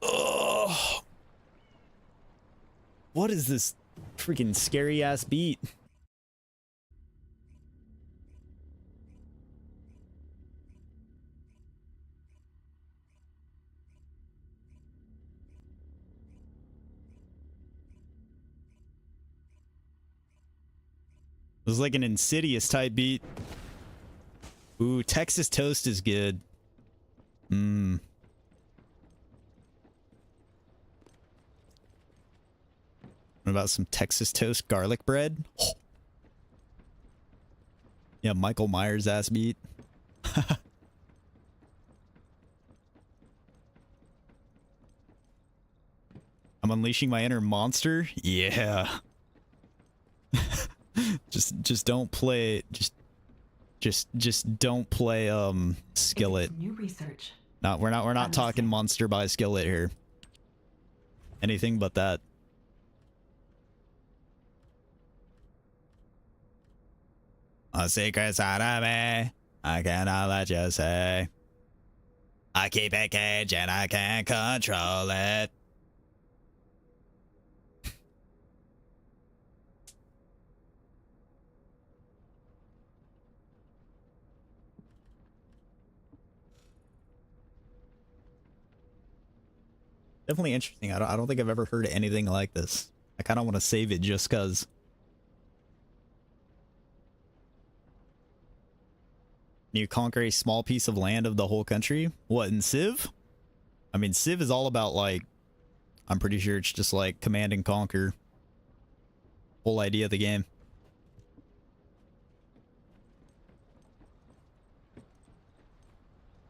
Oh, what is this freaking scary ass beat? It was like an Insidious type beat. Ooh, Texas toast is good. Mmm. What about some Texas toast garlic bread? Oh. Yeah, Michael Myers ass beat. I'm unleashing my inner monster. Yeah. just don't play. Just don't play Skillet. New research. No, we're not talking Monster by Skillet here. Anything but that. A secret's out of me. I cannot let you say. I keep a cage and I can't control it. Definitely interesting. I don't think I've ever heard anything like this. I kind of want to save it just cuz. You conquer a small piece of land of the whole country? What, in Civ? I mean, Civ is all about, like, I'm pretty sure it's just like command and conquer. Whole idea of the game.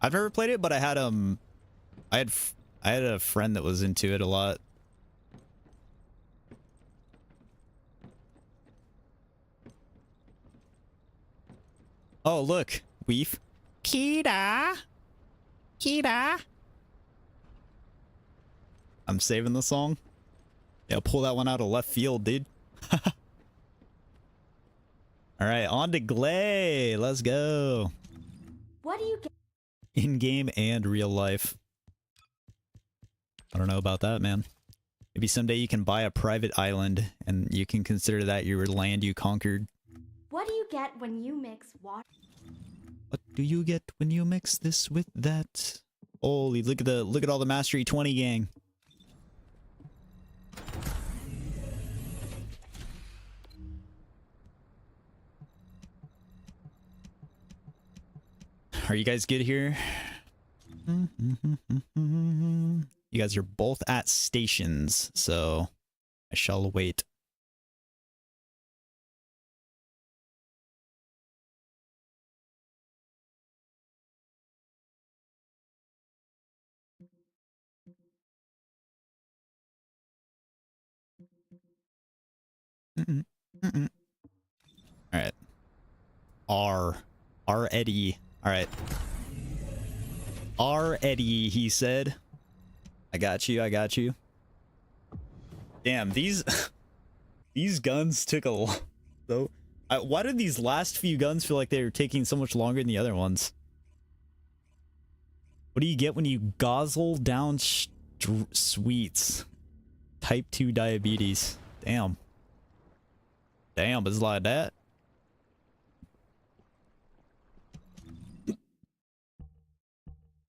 I've never played it, but I had I had a friend that was into it a lot. Oh, look. Weef. Kida. Kida. I'm saving the song. Yeah, pull that one out of left field, dude. Alright, on to Glay. Let's go. What do you get? In-game and real life. I don't know about that, man. Maybe someday you can buy a private island and you can consider that your land you conquered. What do you get when you mix water? What do you get when you mix this with that? Holy, look at all the Mastery 20 gang. Are you guys good here? You guys are both at stations, so I shall wait. All right. R Eddie. All right. R Eddie, he said. I got you. I got you. Damn, these these guns took a lot. So, why did these last few guns feel like they were taking so much longer than the other ones? What do you get when you guzzle down sweets? Type 2 diabetes. Damn. Damn, it's like that.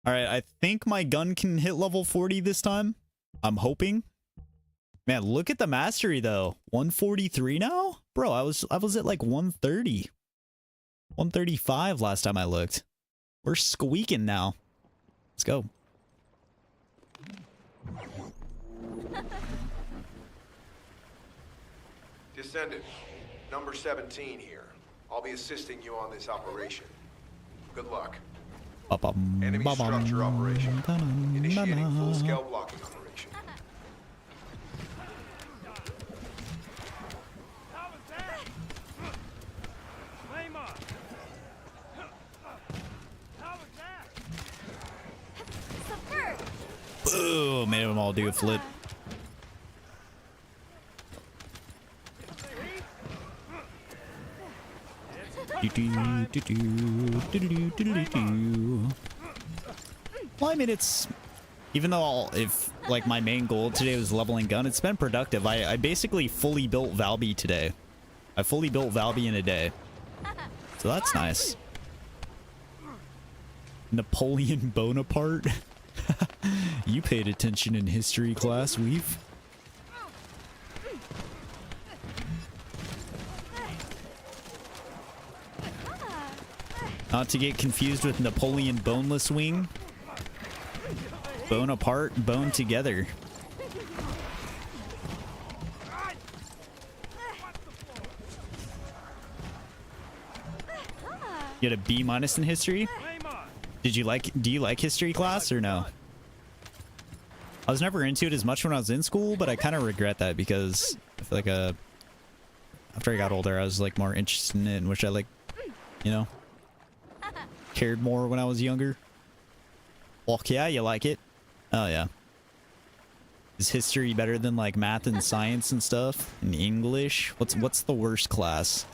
Alright, I think my gun can hit level 40 this time. I'm hoping. Man, look at the mastery though. 143 now? Bro, I was at like 130. 135 last time I looked. We're squeaking now. Let's go. Descendant, number 17 here. I'll be assisting you on this operation. Good luck. Enemy structure operation. Initiating full-scale blocking operation. Ooh, made them all do a flip. Well, I mean, it's even though if like my main goal today was leveling gun, it's been productive. I basically fully built Valby today. I fully built Valby in a day, so that's nice. Napoleon Bonaparte. You paid attention in history class, Weave. Not to get confused with Napoleon Boneless Wing. Bonaparte, bone together. You had a B- in history? Do you like history class or no? I was never into it as much when I was in school, but I kind of regret that because I feel like after I got older, I was like more interested in it, in which I like, you know, cared more when I was younger. Fuck yeah, you like it? Oh yeah. Is history better than like math and science and stuff? And English? What's the worst class?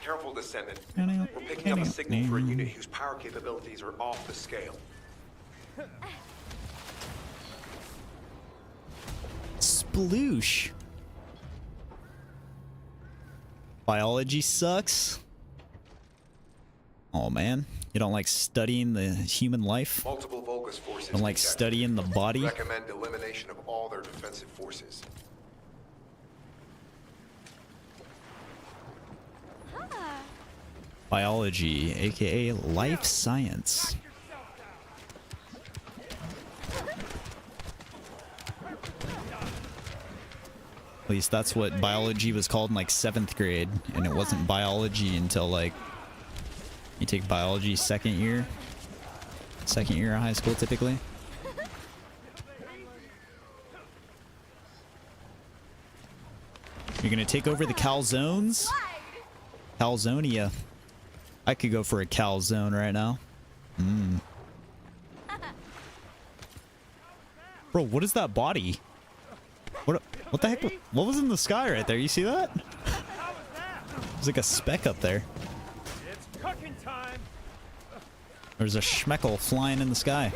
Careful, Descendant. We're picking up a signal for a unit whose power capabilities are off the scale. Sploosh. Biology sucks. Oh man, you don't like studying the human life? Multiple Vulgus forces. Don't like studying the body? Recommend elimination of all their defensive forces. Biology, aka life science. At least that's what biology was called in like 7th grade, and it wasn't biology until like you take biology second year of high school typically. You're gonna take over the calzones? Calzonia. I could go for a calzone right now. Bro, what is that body? What the heck? What was in the sky right there? You see that? There's like a speck up there. It's cooking time. There's a schmeckle flying in the sky.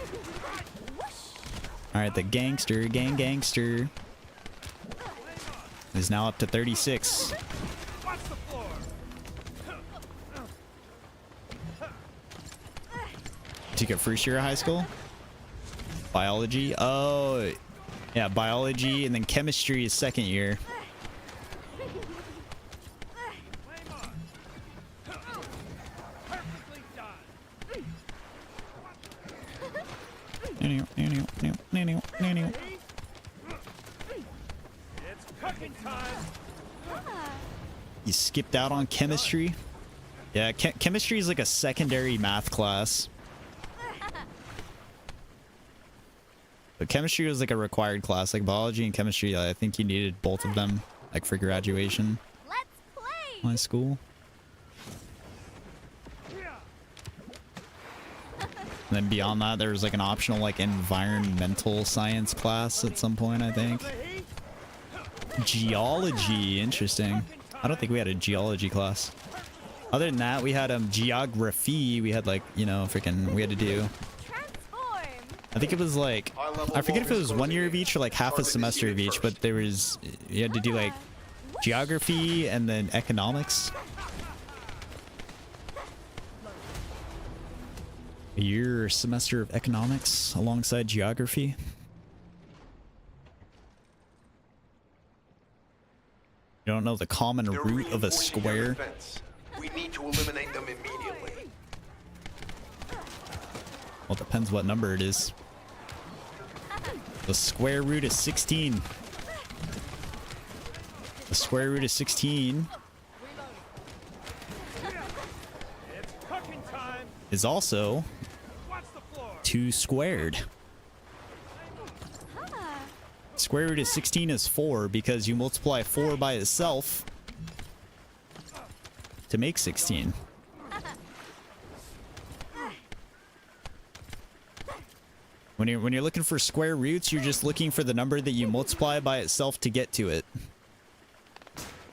Alright, the gangster is now up to 36. Watch the floor. Took it first year of high school? Biology? Oh, yeah, biology, and then chemistry is second year. Perfectly done. It's cooking time. You skipped out on chemistry? Yeah, chemistry is like a secondary math class. But chemistry was like a required class, like biology and chemistry. I think you needed both of them, like for graduation. Let's play. High school. And then beyond that, there was like an optional like environmental science class at some point, I think. Geology, interesting. I don't think we had a geology class. Other than that, we had geography. We had like, you know, freaking, we had to do. I think it was like, I forget if it was 1 year of each or like half a semester of each, but there was, you had to do like geography and then economics. A year or semester of economics alongside geography. You don't know the common root of a square? We need to eliminate them immediately. Well, it depends what number it is. The square root of 16. The square root of 16 It's cooking time. is also Watch the floor. 2 squared. Square root of 16 is 4 because you multiply 4 by itself to make 16. When you're looking for square roots, you're just looking for the number that you multiply by itself to get to it.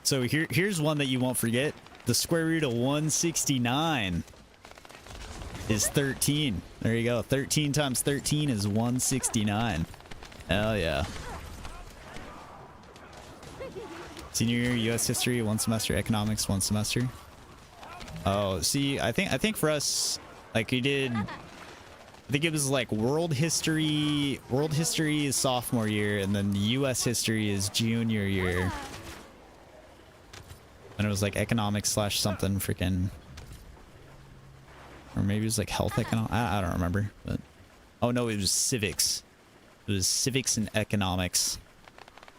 So here's one that you won't forget. The square root of 169 is 13. There you go. 13 times 13 is 169. Hell yeah. Senior year, U.S. history, 1 semester. Economics, 1 semester. Oh, see, I think for us, like we did, I think it was like world history. World history is sophomore year, and then U.S. history is junior year. And it was like economics slash something freaking, or maybe it was like health economics. I don't remember, but oh no, it was civics. It was civics and economics.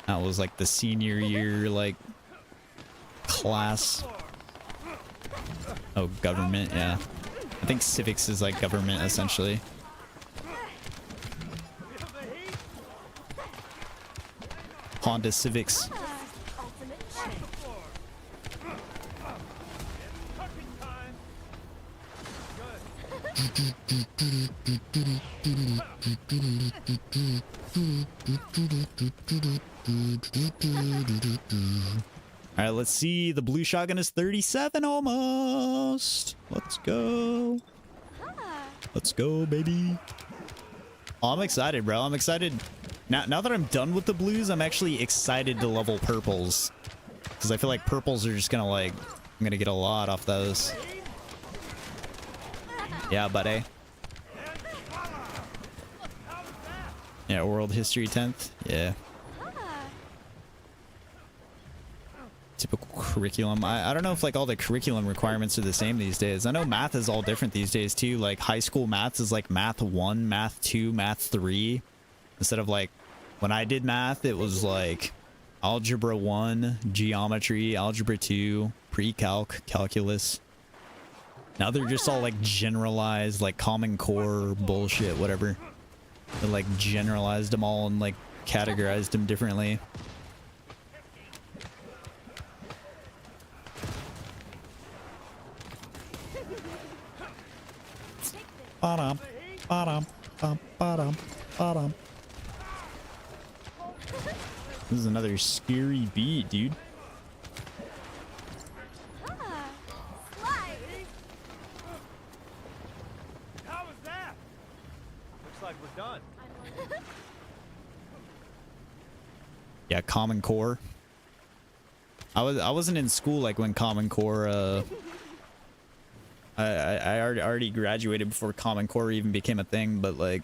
That was like the senior year like class. Oh, government, yeah. I think civics is like government essentially. Honda Civics. All right, let's see. The blue shotgun is 37 almost. Let's go. Let's go, baby. Oh, I'm excited, bro. I'm excited. Now that I'm done with the blues, I'm actually excited to level purples. Because I feel like purples are just gonna like, I'm gonna get a lot off those. Yeah, buddy. Yeah, world history 10th. Yeah. Typical curriculum. I don't know if like all the curriculum requirements are the same these days. I know math is all different these days too. Like high school math is like math 1, math 2, math 3. Instead of like when I did math, it was like algebra 1, geometry, algebra 2, pre-calc, calculus. Now they're just all like generalized, like common core bullshit, whatever. They like generalized them all and like categorized them differently. Ba-dum, ba-dum, bum, ba-dum, ba-dum. This is another scary beat, dude. How was that? Looks like we're done. Yeah, Common Core. I wasn't in school like when Common Core I already graduated before Common Core even became a thing, but like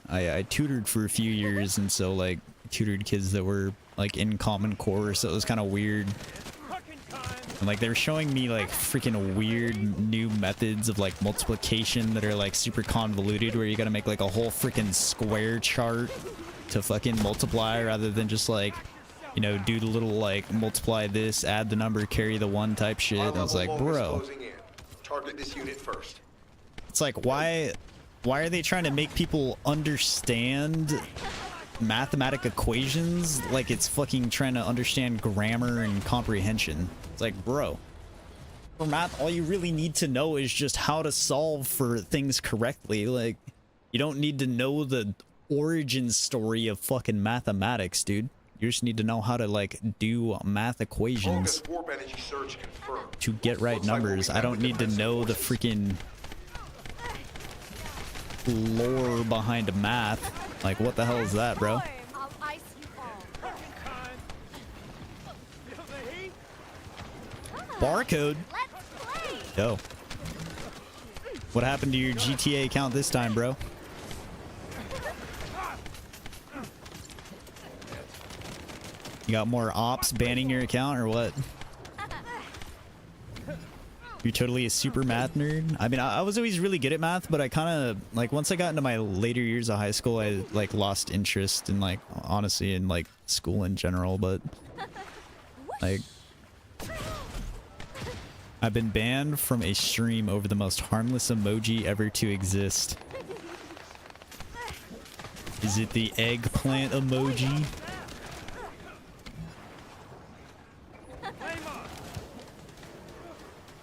I tutored for a few years, and so like tutored kids that were like in Common Core, so it was kind of weird. And like they were showing me like freaking weird new methods of like multiplication that are like super convoluted, where you gotta make like a whole freaking square chart to fucking multiply, rather than just like, you know, do the little like multiply this, add the number, carry the 1 type shit. I was like, bro. Target this unit first. It's like, why are they trying to make people understand mathematic equations like it's fucking trying to understand grammar and comprehension? It's like, bro, for math, all you really need to know is just how to solve for things correctly. Like, you don't need to know the origin story of fucking mathematics, dude. You just need to know how to like do math equations to get right numbers. I don't need to know the freaking lore behind math. Like, what the hell is that, bro? Barcode? Yo. What happened to your GTA account this time, bro? You got more ops banning your account or what? You're totally a super math nerd? I mean, I was always really good at math, but I kind of, like, once I got into my later years of high school, I, like, lost interest in, like, honestly, in, like, school in general, but, like, I've been banned from a stream over the most harmless emoji ever to exist. Is it the eggplant emoji?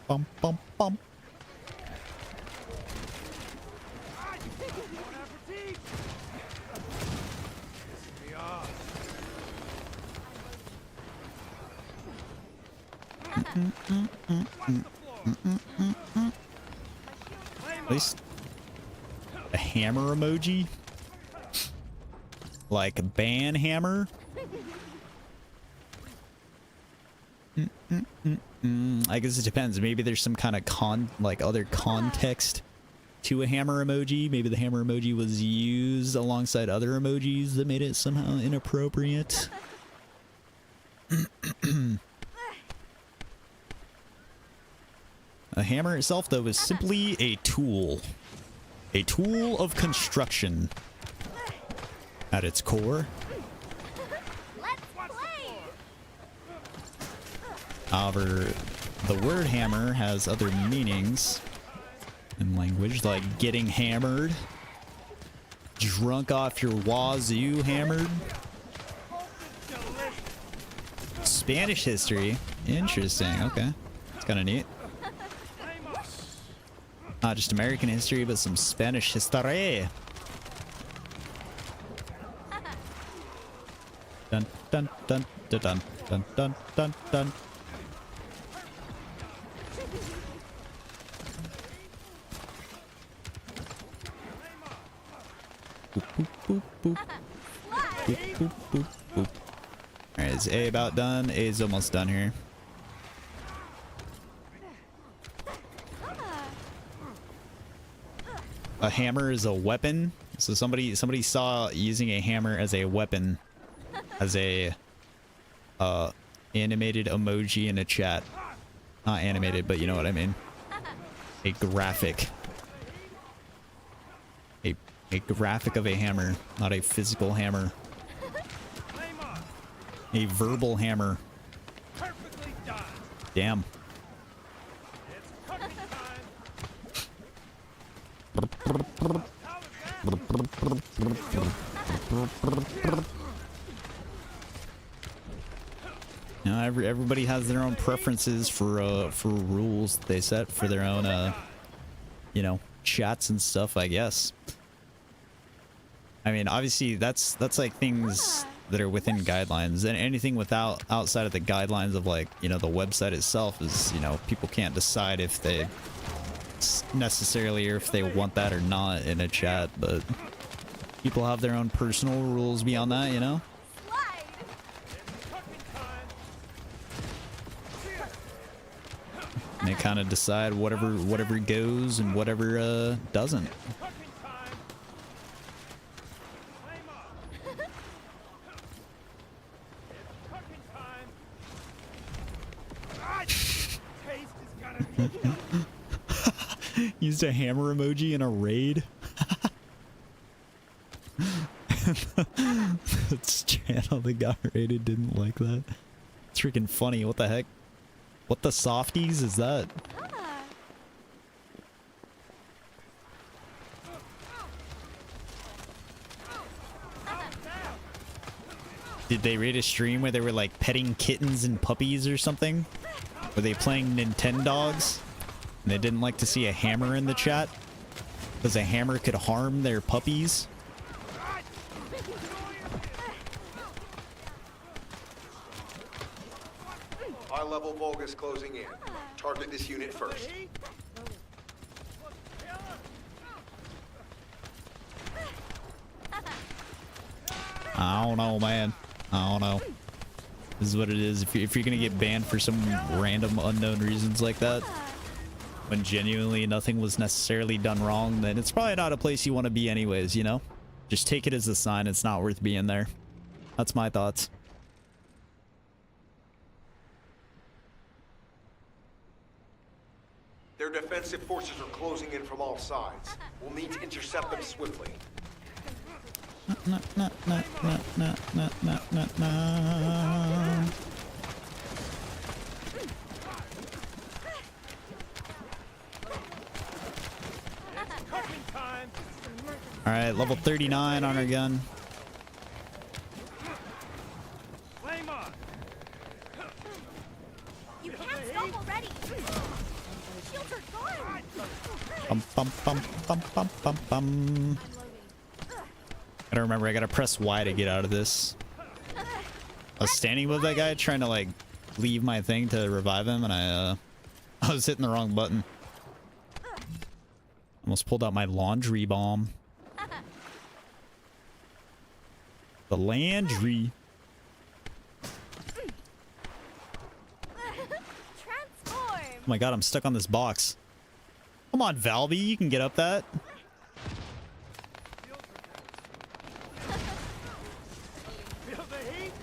Bum, bum, bum. At least a hammer emoji, like ban hammer. I guess it depends. Maybe there's some kind of other context to a hammer emoji. Maybe the hammer emoji was used alongside other emojis that made it somehow inappropriate. A hammer itself, though, is simply a tool. A tool of construction at its core. Let's play. However, the word hammer has other meanings in language, like getting hammered, drunk off your wazoo hammered. Spanish history. Interesting. Okay. It's kind of neat. Not just American history, but some Spanish history. Dun dun dun dun dun dun dun dun dun. Boop, boop, boop, boop. Boop, boop, boop, boop. Alright, is A about done? A is almost done here. A hammer is a weapon. So somebody saw using a hammer as a weapon, as a animated emoji in a chat. Not animated, but you know what I mean. A graphic. A graphic of a hammer, not a physical hammer. A verbal hammer. Damn. You know, everybody has their own preferences for rules they set for their own you know, chats and stuff, I guess. I mean, obviously that's like things that are within guidelines, and anything outside of the guidelines of, like, you know, the website itself is, you know, people can't decide if they necessarily or if they want that or not in a chat, but people have their own personal rules beyond that, you know. And they kind of decide whatever goes and whatever doesn't. Used a hammer emoji in a raid. This channel that got raided didn't like that. It's freaking funny. What the heck? What the softies is that? Did they raid a stream where they were like petting kittens and puppies or something? Were they playing Nintendogs? And they didn't like to see a hammer in the chat because a hammer could harm their puppies. High-level Vulgus closing in. Target this unit first. I don't know, man. I don't know. This is what it is. If you're gonna get banned for some random unknown reasons like that, when genuinely nothing was necessarily done wrong, then it's probably not a place you want to be anyways, you know? Just take it as a sign it's not worth being there. That's my thoughts. Their defensive forces are closing in from all sides. We'll need to intercept them swiftly. All right, level 39 on our gun. You can't stop already. shields are gone. Bum, bum, bum, bum, bum, bum, bum. Gotta remember, I gotta press Y to get out of this. I was standing with that guy trying to like leave my thing to revive him, and I was hitting the wrong button. Almost pulled out my laundry bomb. The Landry. Transform. Oh my god, I'm stuck on this box. Come on, Valby, you can get up that. Feel the heat?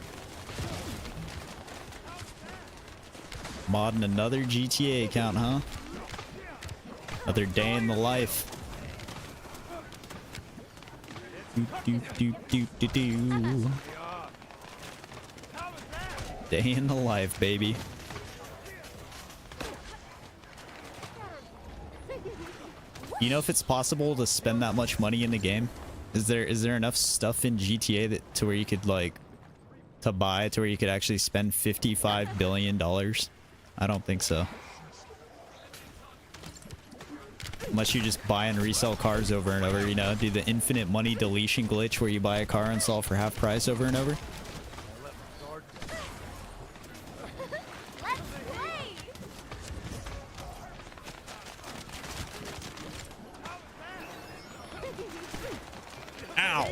Modding another GTA account, huh? Another day in the life. Do, do, do, do, do, do. Day in the life, baby. You know if it's possible to spend that much money in the game? Is there enough stuff in GTA that to where you could like to buy to where you could actually spend $55 billion? I don't think so. Unless you just buy and resell cars over and over, you know, do the infinite money deletion glitch where you buy a car and sell for half price over and over. Let's play. Ow!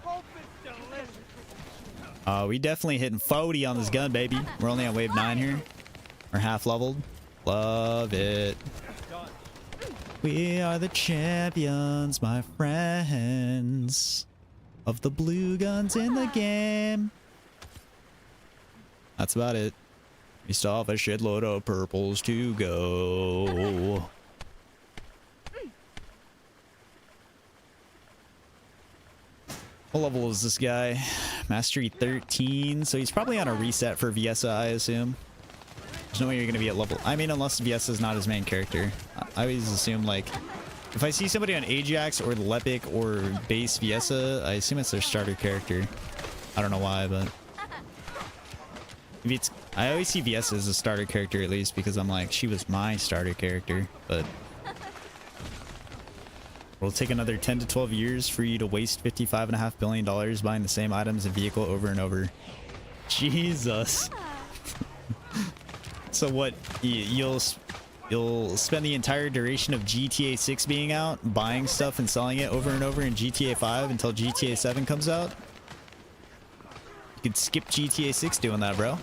Hope it's delicious. We definitely hitting 40 on this gun, baby. We're only on wave 9 here. We're half leveled. Love it. We are the champions, my friends, of the blue guns in the game. That's about it. We still have a shitload of purples to go. What level is this guy? Mastery 13, so he's probably on a reset for Viesa, I assume. There's no way you're going to be at level... I mean, unless Viesa is not his main character. I always assume, like, if I see somebody on Ajax or Lepic or base Viesa, I assume it's their starter character. I don't know why, but... Maybe it's... I always see Viesa as a starter character, at least, because I'm like, she was my starter character, but... It'll take another 10 to 12 years for you to waste $55.5 billion buying the same items and vehicle over and over. Jesus. So what, you'll spend the entire duration of GTA 6 being out, buying stuff and selling it over and over in GTA 5 until GTA 7 comes out? You could skip GTA 6 doing that, bro.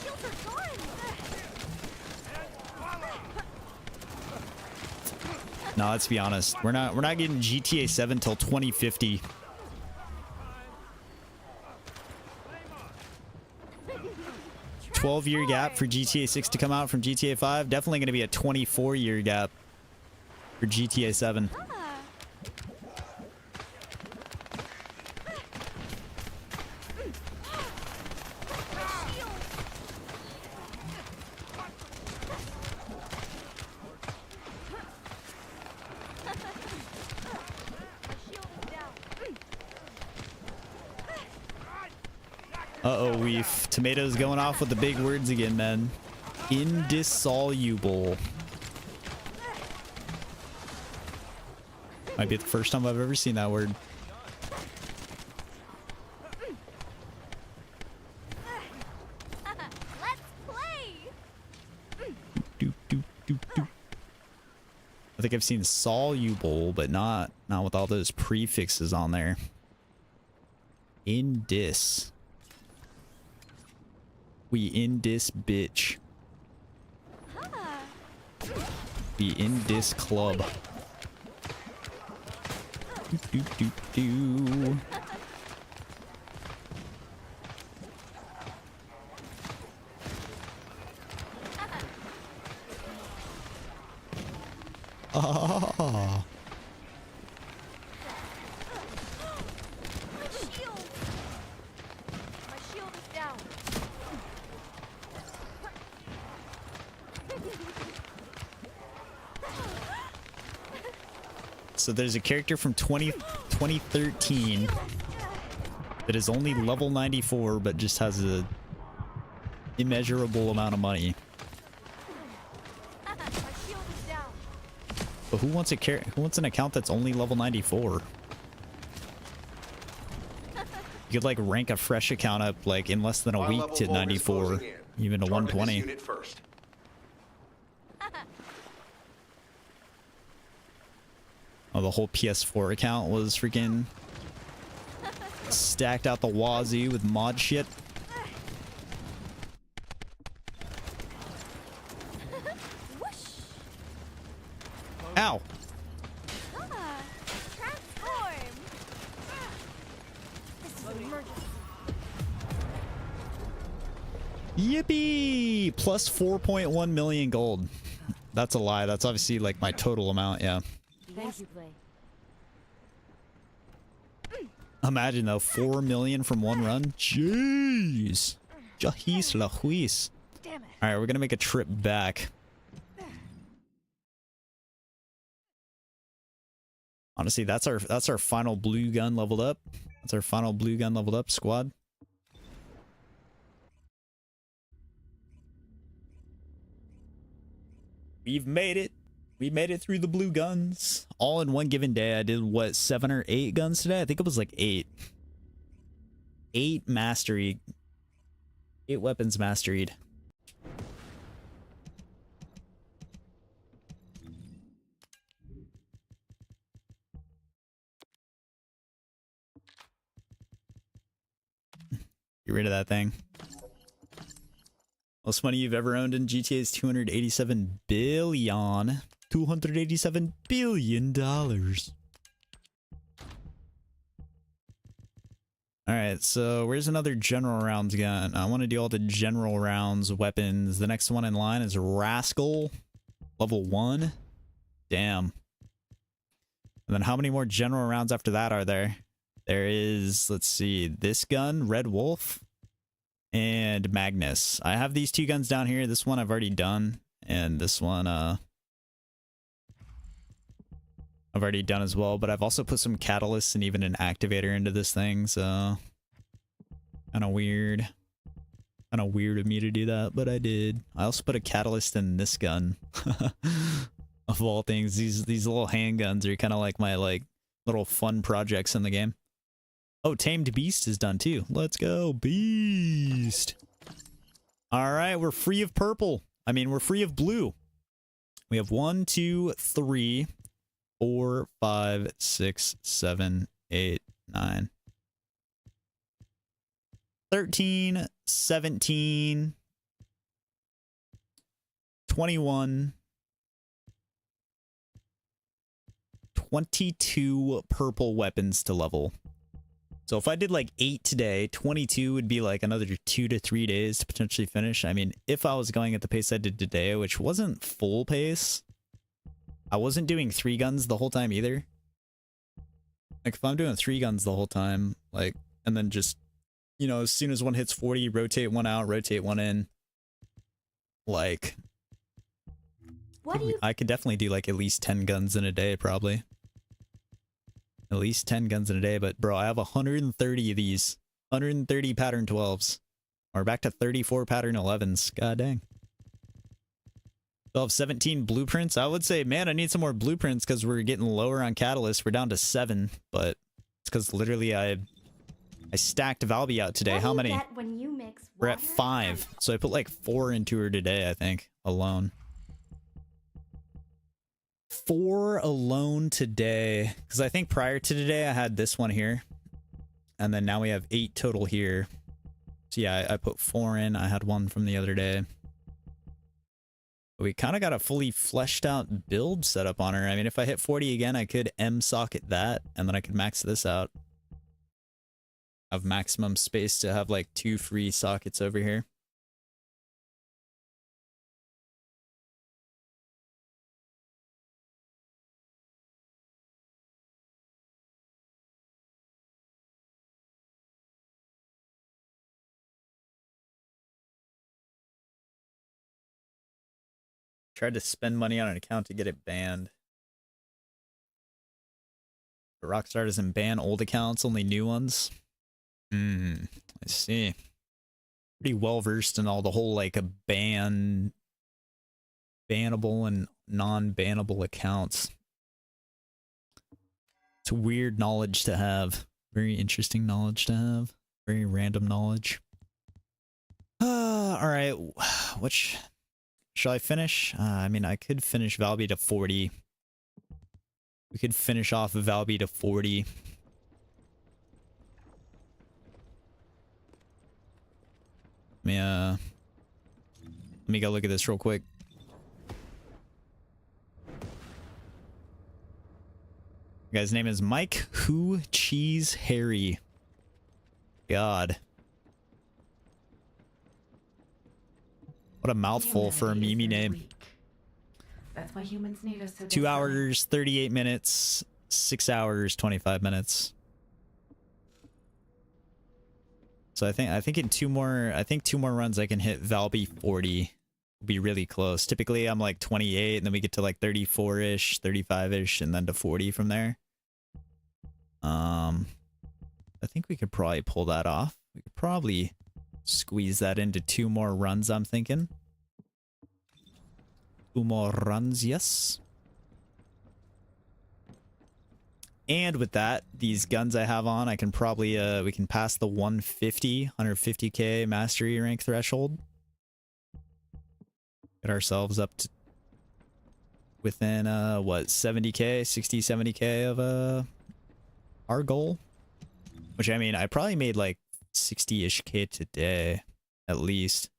Shields are gone. No, let's be honest. We're not getting GTA 7 till 2050. 12-year gap for GTA 6 to come out from GTA 5. Definitely going to be a 24-year gap for GTA 7. Uh-oh, Weef. Tomatoes going off with the big words again, man. Indissoluble. Might be the first time I've ever seen that word. Let's play. Doop, doop, doop, doop. I think I've seen soluble, but not with all those prefixes on there. Indis. We in this bitch. We in this club. Do, do, do. Ah. My shield. My shield is down. So there's a character from 2013 that is only level 94 but just has a immeasurable amount of money. My shield is down. But who wants an account that's only level 94? You could like rank a fresh account up like in less than a week to 94, even to 120. Unit first. Oh, the whole PS4 account was freaking stacked out the wazoo with mod shit. Whoosh. Ow! Transform. This is an emergency. Yippee! Plus 4.1 million gold. That's a lie. That's obviously like my total amount, yeah. Thank you, Play. Imagine though, 4 million from one run. Jeez. Jahis la huis. Damn it. Alright, we're gonna make a trip back. Honestly, that's our final blue gun leveled up. That's our final blue gun leveled up, squad. We've made it. We made it through the blue guns. All in one given day. I did, what, 7 or 8 guns today? I think it was like 8. 8 mastery. 8 weapons masteried. Get rid of that thing. Most money you've ever owned in GTA is 287 billion. $287 billion. Alright, so where's another general rounds gun? I want to do all the general rounds weapons. The next one in line is Rascal. Level 1. Damn. And then how many more general rounds after that are there? There is, let's see, this gun, Red Wolf, and Magnus. I have these 2 guns down here. This one I've already done, and this one, I've already done as well, but I've also put some catalysts and even an activator into this thing, so kind of weird. Kind of weird of me to do that, but I did. I also put a catalyst in this gun. Of all things, these little handguns are kind of like my little fun projects in the game. Oh, Tamed Beast is done too. Let's go, Beast. All right, we're free of purple. I mean, we're free of blue. We have 1, 2, 3, 4, 5, 6, 7, 8, 9, 13, 17, 21, 22 purple weapons to level. So if I did like 8 today, 22 would be like another 2 to 3 days to potentially finish. I mean, if I was going at the pace I did today, which wasn't full pace, I wasn't doing 3 guns the whole time either. Like if I'm doing 3 guns the whole time, like, and then just, you know, as soon as one hits 40, rotate one out, rotate one in. Like, I could definitely do like at least 10 guns in a day, probably. At least 10 guns in a day, but bro, I have 130 of these. 130 pattern 12s. We're back to 34 pattern 11s. God dang. Still have 17 blueprints. I would say, man, I need some more blueprints because we're getting lower on catalyst. We're down to 7, but it's because literally I stacked Valby out today. How many? We're at 5. So I put like 4 into her today, I think, alone. 4 alone today, because I think prior to today I had this one here, and then now we have 8 total here. So yeah, I put 4 in. I had 1 from the other day. But we kind of got a fully fleshed out build set up on her. I mean, if I hit 40 again, I could M-socket that, and then I could max this out. Have maximum space to have like 2 free sockets over here. Tried to spend money on an account to get it banned. But Rockstar doesn't ban old accounts, only new ones. I see. Pretty well versed in all the whole like a bannable and non-bannable accounts. It's weird knowledge to have. Very interesting knowledge to have. Very random knowledge. All right. Which shall I finish? I mean, I could finish Valby to 40. We could finish off Valby to 40. Let me go look at this real quick. The guy's name is Mike Who Cheese Harry. God. What a mouthful for a Mimi name. That's why humans need us so 2 hours, 38 minutes, 6 hours, 25 minutes. So I think in two more runs I can hit Valby 40. Will be really close. Typically I'm like 28 and then we get to like 34-ish, 35-ish and then to 40 from there. I think we could probably pull that off. We could probably squeeze that into 2 more runs, I'm thinking. 2 more runs, yes. And with that, these guns I have on, I can probably, we can pass the 150k mastery rank threshold. Get ourselves up to within, what, 70k, 60, 70k of, our goal. Which, I mean, I probably made like 60-ish k today, at least.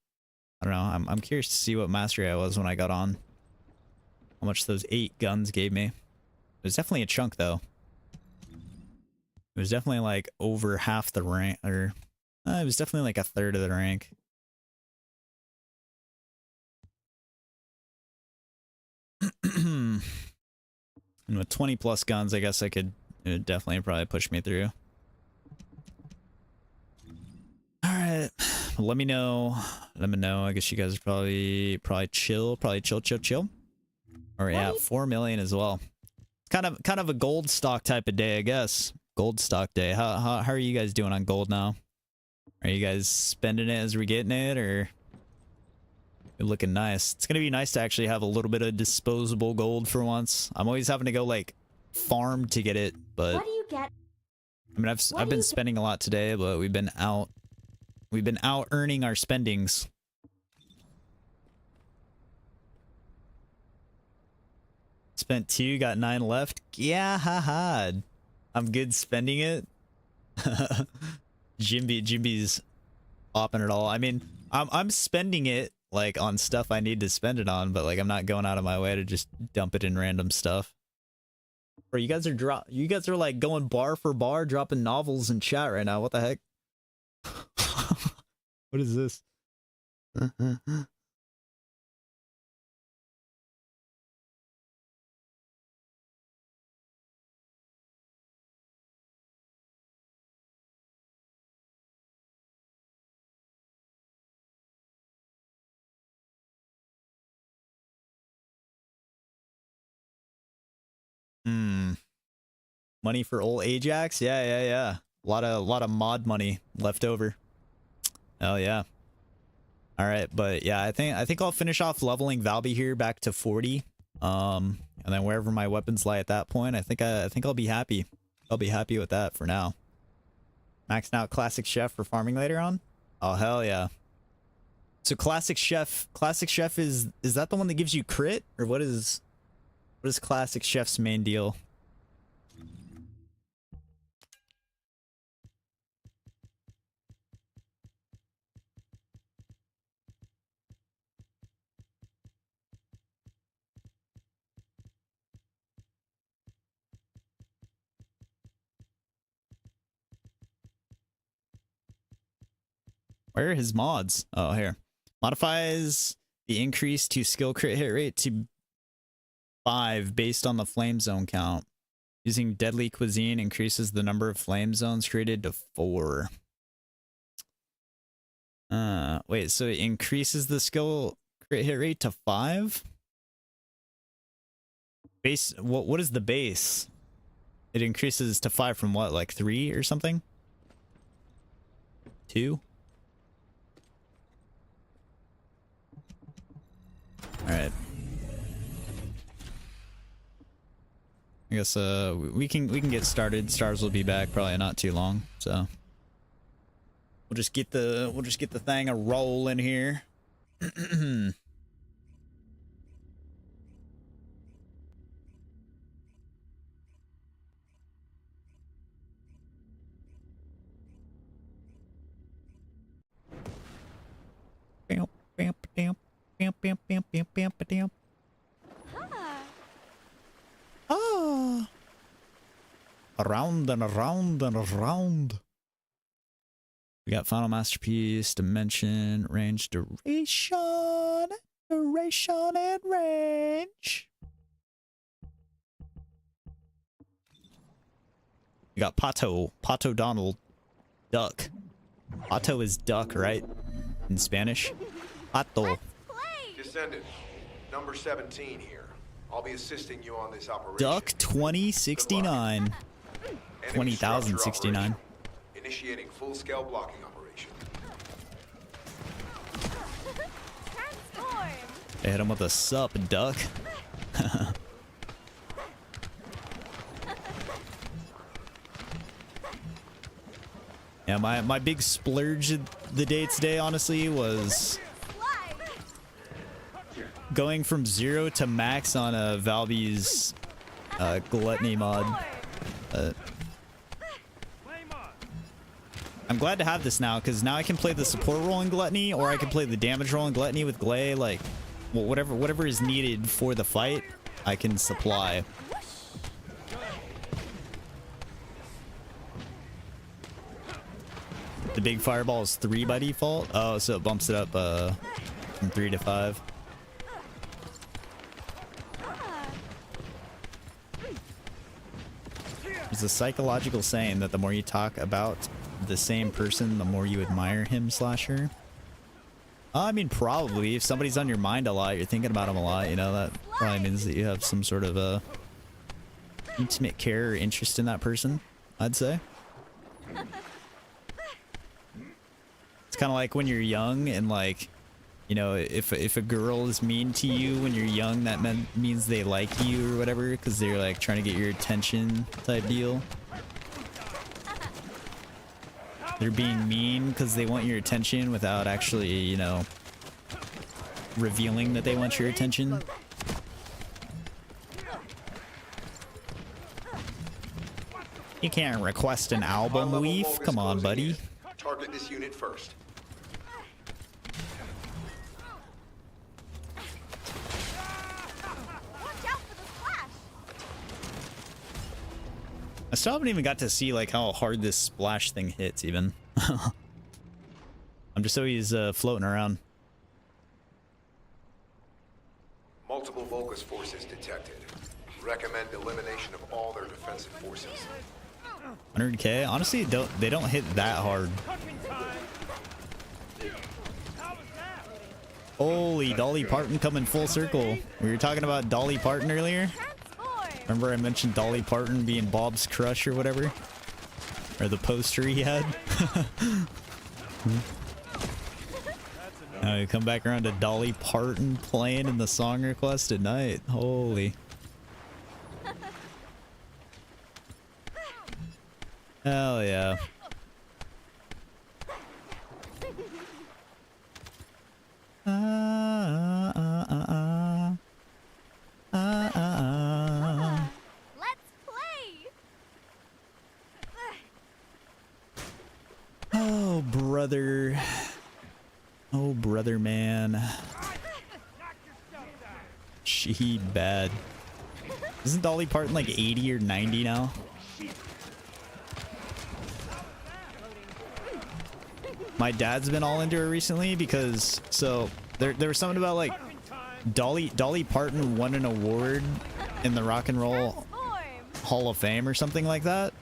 I don't know, I'm curious to see what mastery I was when I got on. How much those 8 guns gave me. It was definitely a chunk, though. It was definitely like over half the rank, or it was definitely like a third of the rank. And with 20 plus guns, I guess I could, it would definitely probably push me through. Alright, let me know. Let me know. I guess you guys are probably chill. Probably chill. Alright, yeah, 4 million as well. Kind of a gold stock type of day, I guess. Gold stock day. How are you guys doing on gold now? Are you guys spending it as we're getting it, or you're looking nice? It's gonna be nice to actually have a little bit of disposable gold for once. I'm always having to go like farm to get it, but What do you get? I mean I've been spending a lot today, but we've been out earning our spendings. Spent 2, got 9 left. Yeah, haha. I'm good spending it. Jimby's popping it all. I mean, I'm spending it like on stuff I need to spend it on, but like I'm not going out of my way to just dump it in random stuff. Or you guys are like going bar for bar, dropping novels in chat right now. What the heck? What is this? Money for old Ajax? Yeah. A lot of mod money left over. Oh yeah. All right, but yeah, I think I'll finish off leveling Valby here back to 40. And then wherever my weapons lie at that point, I think I'll be happy. I'll be happy with that for now. Maxing out Classic Chef for farming later on? Oh hell yeah. So Classic Chef is that the one that gives you crit, or what is Classic Chef's main deal? Where are his mods? Oh, here. Modifies the increase to skill crit hit rate to 5 based on the flame zone count. Using deadly cuisine increases the number of flame zones created to 4. Wait, so it increases the skill crit hit rate to 5? Base, what is the base? It increases to 5 from what, like 3 or something? 2. All right. I guess we can get started. Stars will be back probably not too long, so we'll just get the thing a rolling here. Bam, bam, bam, bam, bam, bam, bam, bam, bam. Ah. Around and around and around. We got Final Masterpiece, Dimension, Range, Duration, and Range. We got Pato Donald, Duck. Pato is duck, right? In Spanish. Pato. Descendant, number 17 here. I'll be assisting you on this operation. Duck 2069. 20,069. Initiating full-scale blocking operation. Transform. They hit him with a sup, duck. Yeah, my big splurge of the day today, honestly, was going from 0 to max on a Valby's gluttony mod. I'm glad to have this now, because now I can play the support role in gluttony, or I can play the damage role in gluttony with Glay. Like, well, whatever is needed for the fight, I can supply. The big fireball is 3 by default. Oh, so it bumps it up from 3 to 5. There's a psychological saying that the more you talk about the same person, the more you admire him / her. I mean, probably. If somebody's on your mind a lot, you're thinking about him a lot, you know, that probably means that you have some sort of intimate care or interest in that person, I'd say. It's kind of like when you're young and, like, you know, if a girl is mean to you when you're young, that means they like you or whatever, because they're like trying to get your attention type deal. They're being mean because they want your attention without actually, you know, revealing that they want your attention. You can't request an album, Weef. Come on, buddy. Target this unit first. I still haven't even got to see like how hard this splash thing hits even. I'm just always floating around. Multiple Vulgus forces detected. Recommend elimination of all their defensive forces. 100k? Honestly, they don't hit that hard. Holy, Dolly Parton coming full circle. We were talking about Dolly Parton earlier. Remember I mentioned Dolly Parton being Bob's crush or whatever? Or the poster he had? Now we come back around to Dolly Parton playing in the song request at night. Holy. Hell yeah. Let's play. Oh, brother. Oh, brother, man. She bad. Isn't Dolly Parton like 80 or 90 now? My dad's been all into her recently because, so there was something about like Dolly Parton won an award in the Rock and Roll Hall of Fame or something like that.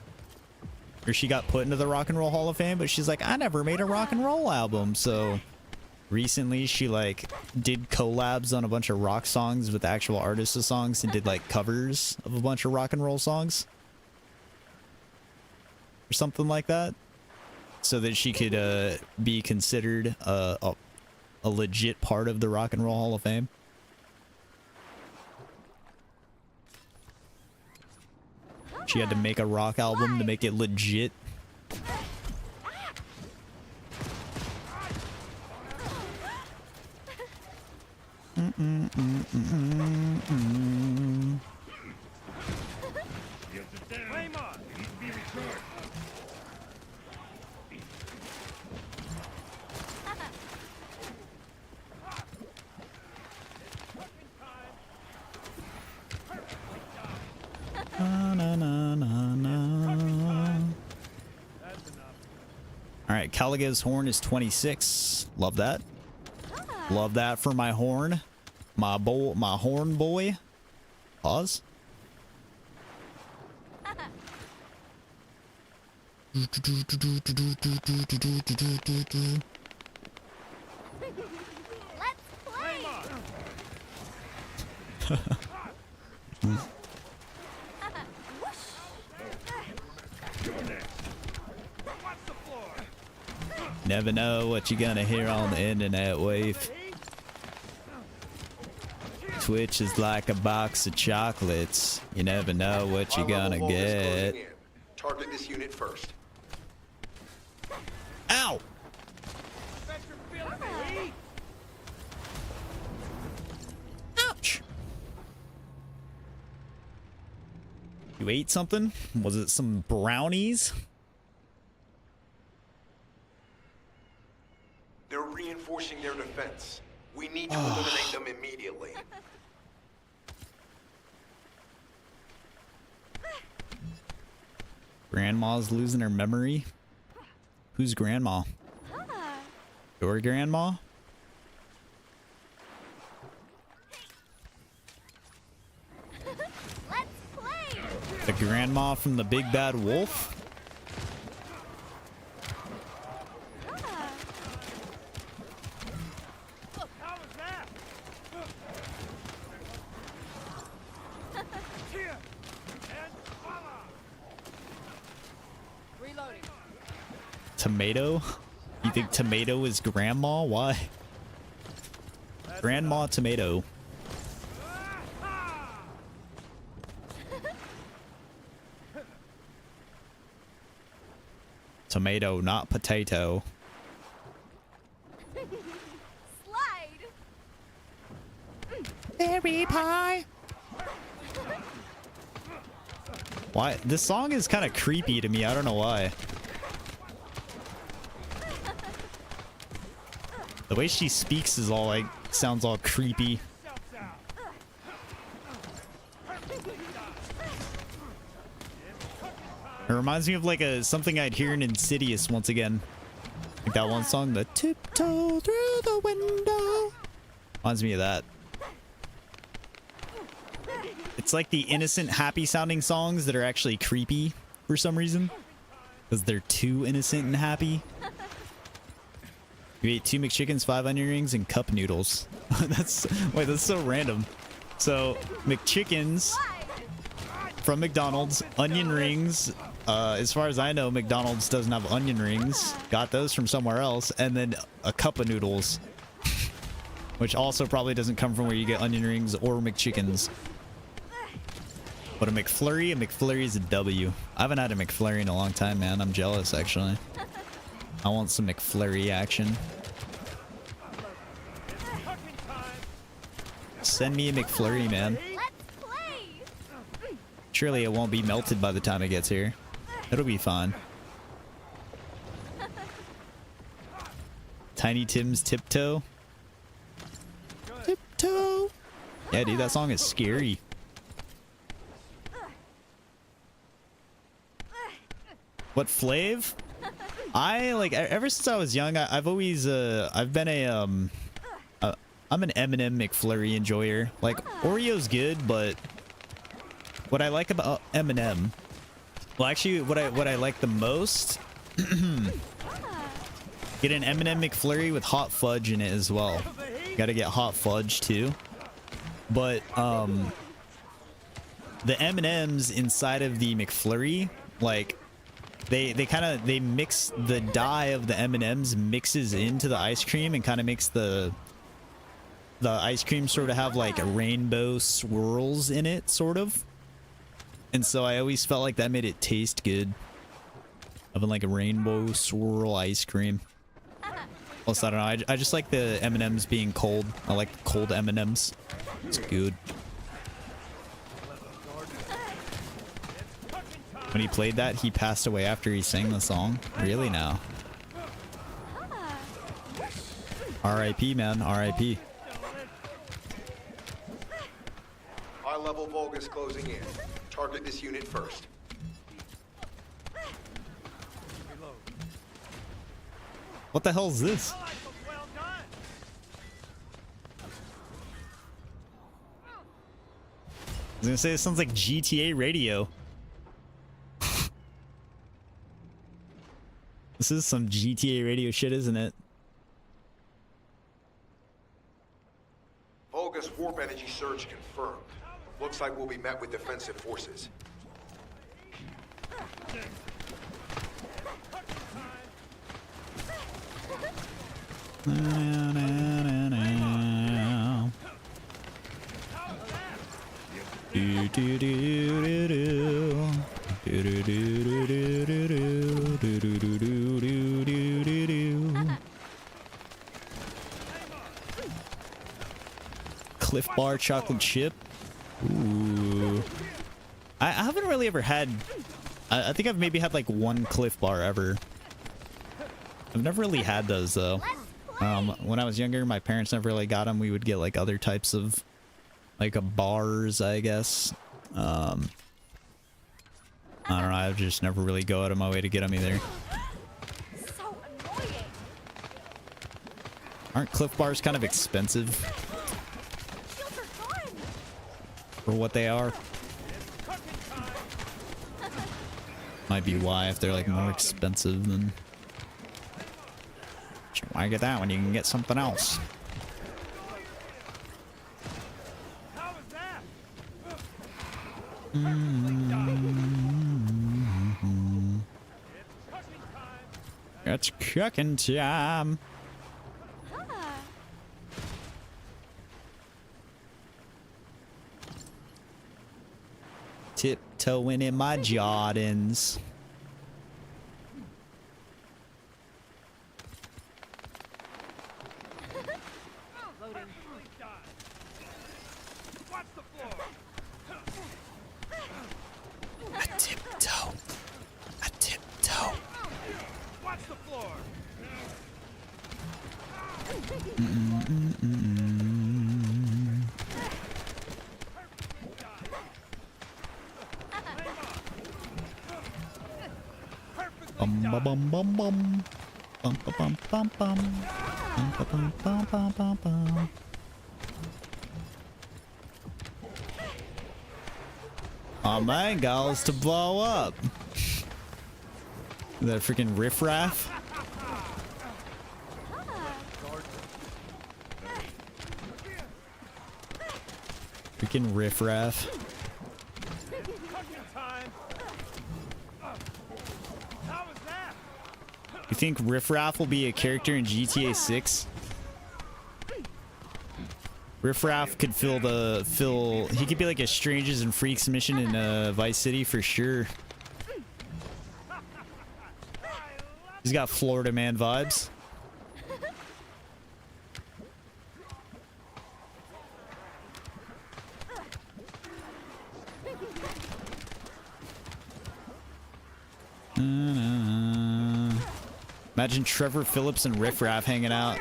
Or she got put into the Rock and Roll Hall of Fame, but she's like, I never made a rock and roll album. So recently she like did collabs on a bunch of rock songs with actual artists of songs and did like covers of a bunch of rock and roll songs. Or something like that. so that she could be considered a legit part of the Rock and Roll Hall of Fame. She had to make a rock album to make it legit. Flame on! Needs to be recharged. Na, na, na, na, na. All right, Caliga's horn is 26. Love that. Love that for my horn. My horn boy. Pause. Let's play. Never know what you're gonna hear on the internet wave. Twitch is like a box of chocolates. You never know what you're gonna get. Target this unit first. Ow! Ouch! You ate something? Was it some brownies? They're reinforcing their defense. We need to eliminate them immediately. Grandma's losing her memory. Who's grandma? Your grandma? Let's play. The grandma from the Big Bad Wolf? How was that? Here! And voila! Reloading. Tomato? You think tomato is grandma? Why? Grandma tomato. Tomato, not potato. Slide. Berry pie. Why? This song is kind of creepy to me. I don't know why. The way she speaks is all like, sounds all creepy. It reminds me of like something I'd hear in Insidious once again. Like that one song, the tiptoe through the window. Reminds me of that. It's like the innocent, happy sounding songs that are actually creepy for some reason. Because they're too innocent and happy. You ate 2 McChickens, 5 onion rings, and cup noodles. That's so random. So, McChickens from McDonald's, onion rings. As far as I know, McDonald's doesn't have onion rings. Got those from somewhere else. And then a cup of noodles. Which also probably doesn't come from where you get onion rings or McChickens. But a McFlurry is a W. I haven't had a McFlurry in a long time, man. I'm jealous, actually. I want some McFlurry action. Send me a McFlurry, man. Let's play. Surely it won't be melted by the time it gets here. It'll be fine. Tiny Tim's Tiptoe. Tiptoe. Yeah, dude, that song is scary. What flav? I like ever since I was young. I've always I've been a I'm an M&M McFlurry enjoyer. Like Oreo's good, but what I like about M&M, well, actually, what I like the most, get an M&M McFlurry with hot fudge in it as well. Got to get hot fudge too. But the M&Ms inside of the McFlurry, like, they mix the dye of the M&Ms mixes into the ice cream and kind of makes the ice cream sort of have like rainbow swirls in it, sort of. And so I always felt like that made it taste good. Having like a rainbow swirl ice cream. Plus, I don't know. I just like the M&Ms being cold. I like cold M&Ms. It's good. When he played that, he passed away after he sang the song. Really now? R.I.P. man. R.I.P. High-level Vulgus closing in. Target this unit first. What the hell is this? Well done. I was gonna say, it sounds like GTA radio. This is some GTA radio shit, isn't it? Vulgus warp energy surge confirmed. Looks like we'll be met with defensive forces. Cliff Bar chocolate chip. Ooh. I haven't really ever had... I think I've maybe had like one Cliff Bar ever. I've never really had those though. When I was younger, my parents never really got them. We would get like other types of like bars, I guess. I don't know. I just never really go out of my way to get them either. So annoying. Aren't Cliff Bars kind of expensive Shields are gone. for what they are? Might be why, if they're like more expensive than... Why get that when you can get something else? How was that? It's cooking time. Tiptoeing in my Jordans. Perfectly done. Watch the floor. I tiptoe. I tiptoe. Watch the floor. Bum ba bum bum bum. Bum ba bum bum bum. Bum ba bum bum bum bum bum. Oh man, goals to blow up. That freaking riffraff. Freaking riffraff. You think Riffraff will be a character in GTA 6? Riffraff could he could be like a Strangers and Freaks mission in Vice City for sure. He's got Florida man vibes. Imagine Trevor Phillips and Riffraff hanging out.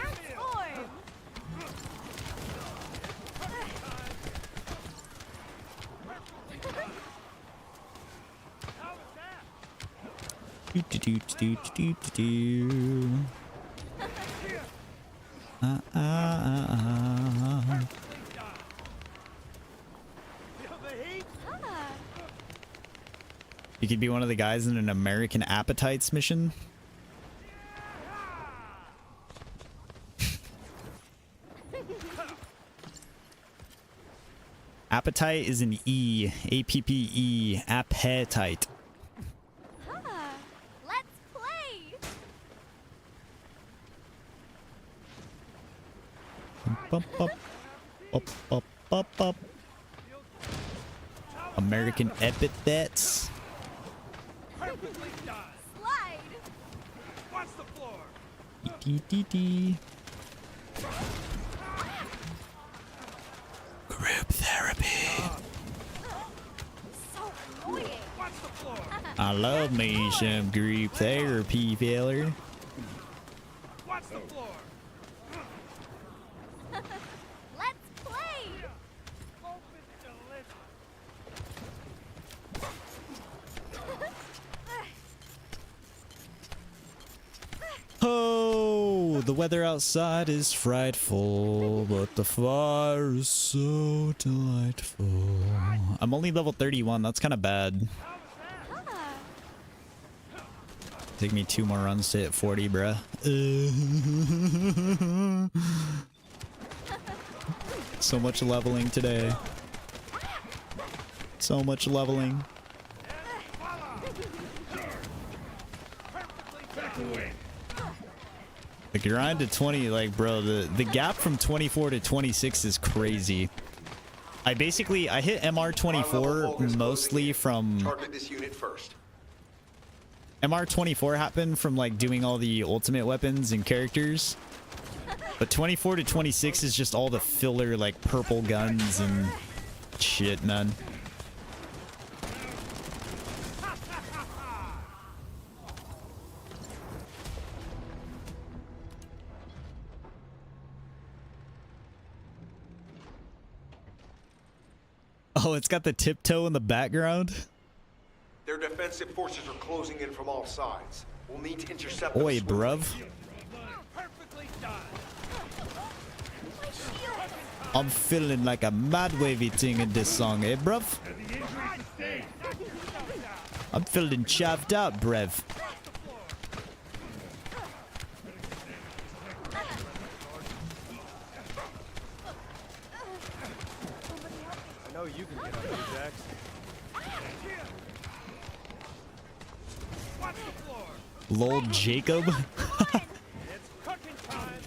You could be one of the guys in an American Appetites mission. Appetite is an E. A-P-P-E. Appetite. Bump, bump, bump, bump, bump, bump. American epithets. Perfectly done. Slide. Watch the floor. Dee. Group therapy. So annoying. Watch the floor. I love me some group therapy, feller. Watch the floor. Let's play. Open delicious. Oh, the weather outside is frightful, but the fire is so delightful. I'm only level 31. That's kind of bad. Take me 2 more runs to hit 40, bruh. So much leveling today. So much leveling. The grind to 20, like, bro, the gap from 24 to 26 is crazy. I hit MR24 mostly from... Target this unit first. MR24 happened from, like, doing all the ultimate weapons and characters. But 24 to 26 is just all the filler, like, purple guns and shit, man. Oh, it's got the tiptoe in the background. Their defensive forces are closing in from all sides. We'll need to intercept them Oi, swiftly. bruv. Perfectly done. My shield. I'm feeling like a mad wavy thing in this song, eh, bruv? I'm feeling chaffed out, brev. I know you can get up here, Jax. Watch the floor. Lol, Jacob. It's cooking time.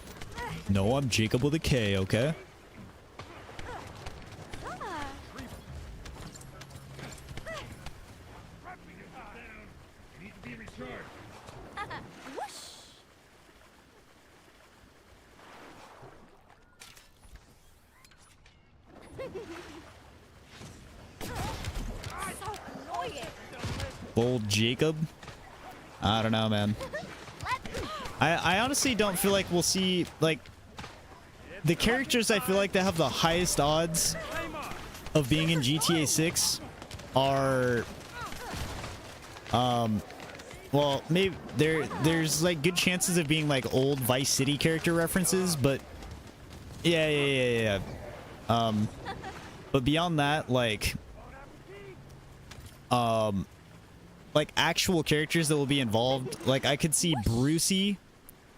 No, I'm Jacob with a K, okay? Whoosh. So annoying. Lol, Jacob. I don't know, man. I honestly don't feel like we'll see, like, the characters I feel like that have the highest odds of being in GTA 6 are, well, maybe there's like good chances of being like old Vice City character references, but yeah. But beyond that, like actual characters that will be involved, like I could see Brucey.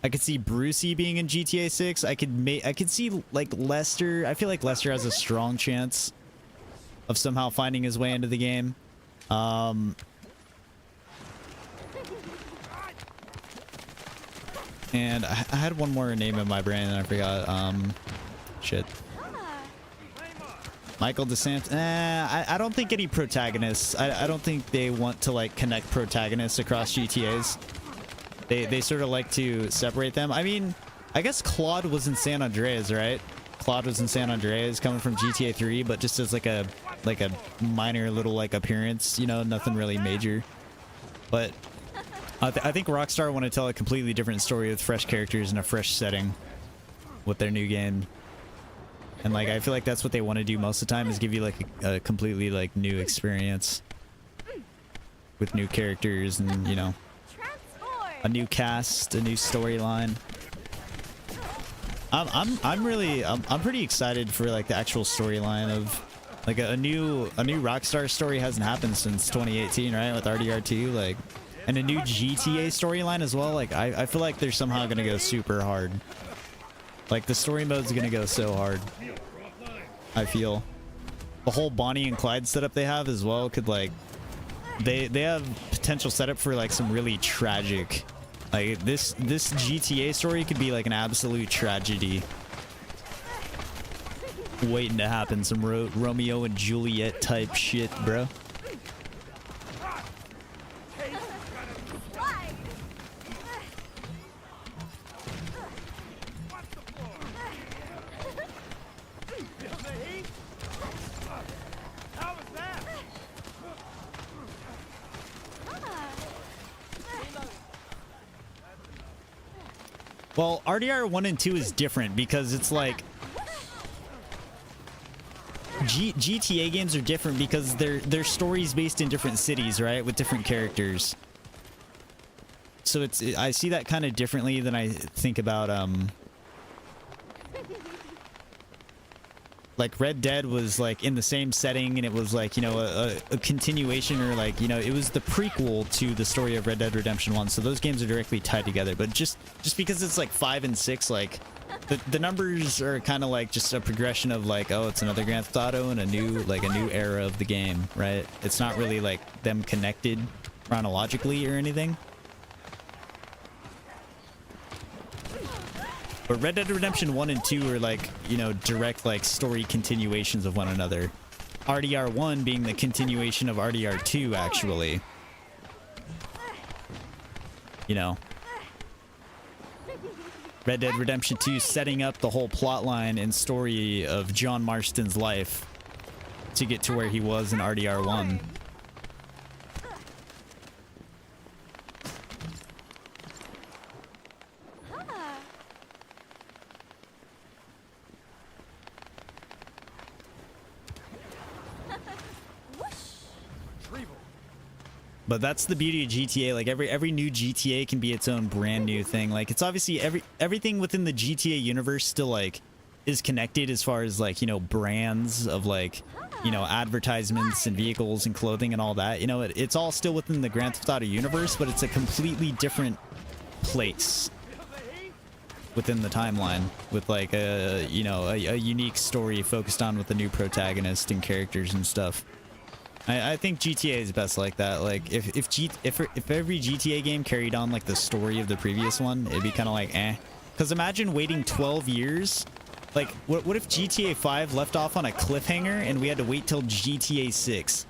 I could see Brucey being in GTA 6. I could see like Lester. I feel like Lester has a strong chance of somehow finding his way into the game. And I had one more name in my brain and I forgot. Shit. Michael DeSantis. I don't think any protagonists. I don't think they want to like connect protagonists across GTAs. They sort of like to separate them. I mean, I guess Claude was in San Andreas, right? Claude was in San Andreas, coming from GTA 3, but just as like a minor little like appearance, you know, nothing really major. But I think Rockstar want to tell a completely different story with fresh characters in a fresh setting with their new game. And like I feel like that's what they want to do most of the time, is give you like a completely like new experience with new characters and, you know, a new cast, a new storyline. I'm pretty excited for like the actual storyline of like a new Rockstar story. Hasn't happened since 2018, right? With RDR2, like, and a new GTA storyline as well. Like I feel like they're somehow gonna go super hard. Like the story mode's gonna go so hard. I feel the whole Bonnie and Clyde setup they have as well could like they have potential setup for like some really tragic, like this GTA story could be like an absolute tragedy. Waiting to happen, some Romeo and Juliet type shit, bro. Slide. Feel the heat? How was that? Well, RDR 1 and 2 is different because it's like GTA games are different because they're stories based in different cities, right, with different characters. So I see that kind of differently than I think about like Red Dead was like in the same setting, and it was like, you know, a continuation, or like, you know, it was the prequel to the story of Red Dead Redemption 1. So those games are directly tied together. But just because it's like 5 and 6, like the numbers are kind of like just a progression of like, oh, it's another Grand Theft Auto and a new era of the game, right? It's not really like them connected chronologically or anything. But Red Dead Redemption 1 and 2 are like, you know, direct like story continuations of one another. RDR 1 being the continuation of RDR 2, actually. You know. Red Dead Redemption 2 setting up the whole plot line and story of John Marston's life to get to where he was in RDR 1. But that's the beauty of GTA. Like every new GTA can be its own brand new thing. Like it's obviously everything within the GTA universe still like is connected as far as like, you know, brands of like, you know, advertisements and vehicles and clothing and all that. You know, it's all still within the Grand Theft Auto universe, but it's a completely different place within the timeline with like a, you know, a unique story focused on with a new protagonist and characters and stuff. I think GTA is best like that. Like if every GTA game carried on like the story of the previous one, it'd be kind of like eh. Because imagine waiting 12 years. Like what if GTA 5 left off on a cliffhanger and we had to wait till GTA 6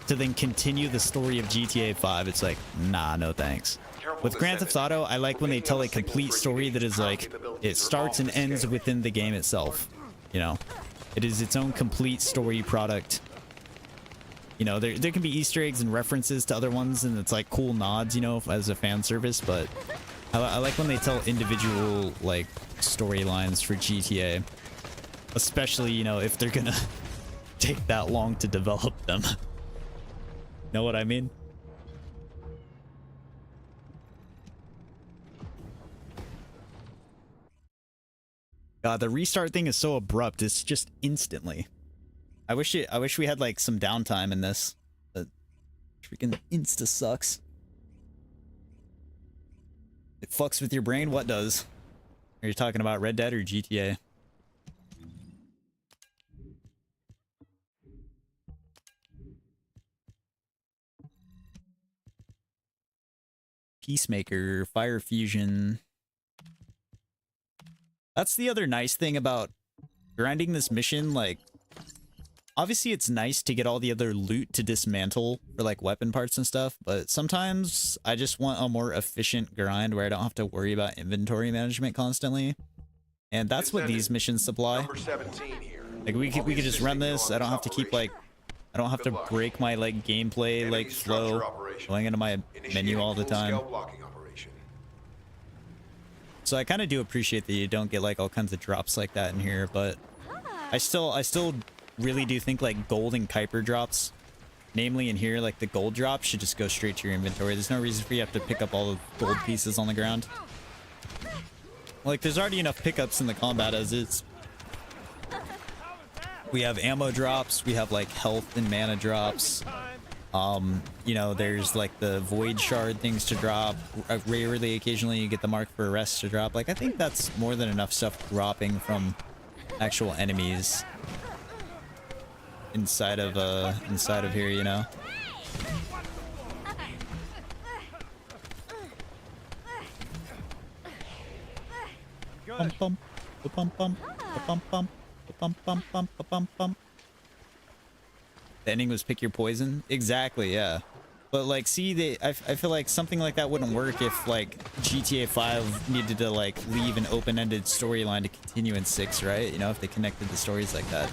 to then continue the story of GTA 5? It's like, nah, no thanks. With Grand Theft Auto, I like when they tell a complete story that is like, it starts and ends within the game itself. You know, it is its own complete story product. You know, there can be Easter eggs and references to other ones, and it's like cool nods, you know, as a fan service, but I like when they tell individual, like, storylines for GTA. Especially, you know, if they're gonna take that long to develop them. Know what I mean? God, the restart thing is so abrupt. It's just instantly. I wish we had like some downtime in this. But freaking insta sucks. It fucks with your brain. What does? Are you talking about Red Dead or GTA? Peacemaker, Fire Fusion. That's the other nice thing about grinding this mission. Like, obviously it's nice to get all the other loot to dismantle for like weapon parts and stuff, but sometimes I just want a more efficient grind where I don't have to worry about inventory management constantly. And that's what these missions supply. Number 17 here. Like we could just run this. I don't have to keep like, I don't have to break my like gameplay like flow going into my menu all the time. So I kind of do appreciate that you don't get like all kinds of drops like that in here, but I still really do think like gold and Kuiper drops, namely in here, like the gold drop should just go straight to your inventory. There's no reason for you to have to pick up all the gold pieces on the ground. Like there's already enough pickups in the combat as is. We have ammo drops, we have like health and mana drops. You know, there's like the void shard things to drop. Rarely, occasionally you get the mark for arrest to drop. Like I think that's more than enough stuff dropping from actual enemies inside of here, you know. Pum pum, pum pum, pum pum. Bum, bum, bum, bum, bum, bum. The ending was pick your poison. Exactly, yeah. But like, see, I feel like something like that wouldn't work if like GTA 5 needed to like leave an open-ended storyline to continue in 6, right? You know, if they connected the stories like that.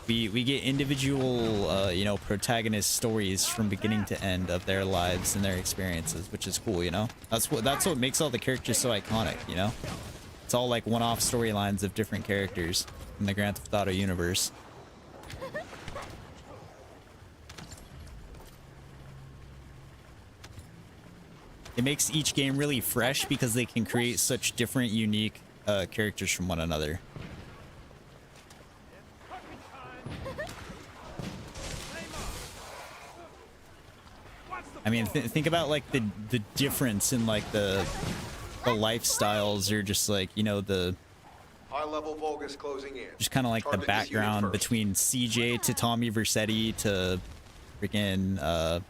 We get individual, you know, protagonist stories from beginning to end of their lives and their experiences, which is cool, you know? That's what makes all the characters so iconic, you know? It's all like one-off storylines of different characters in the Grand Theft Auto universe. It makes each game really fresh because they can create such different, unique characters from one another. I mean, think about like the difference in like the lifestyles, or just like, you know, the High-level Vulgus closing in. just kind of like the Target this unit background first. between CJ to Tommy Vercetti to freaking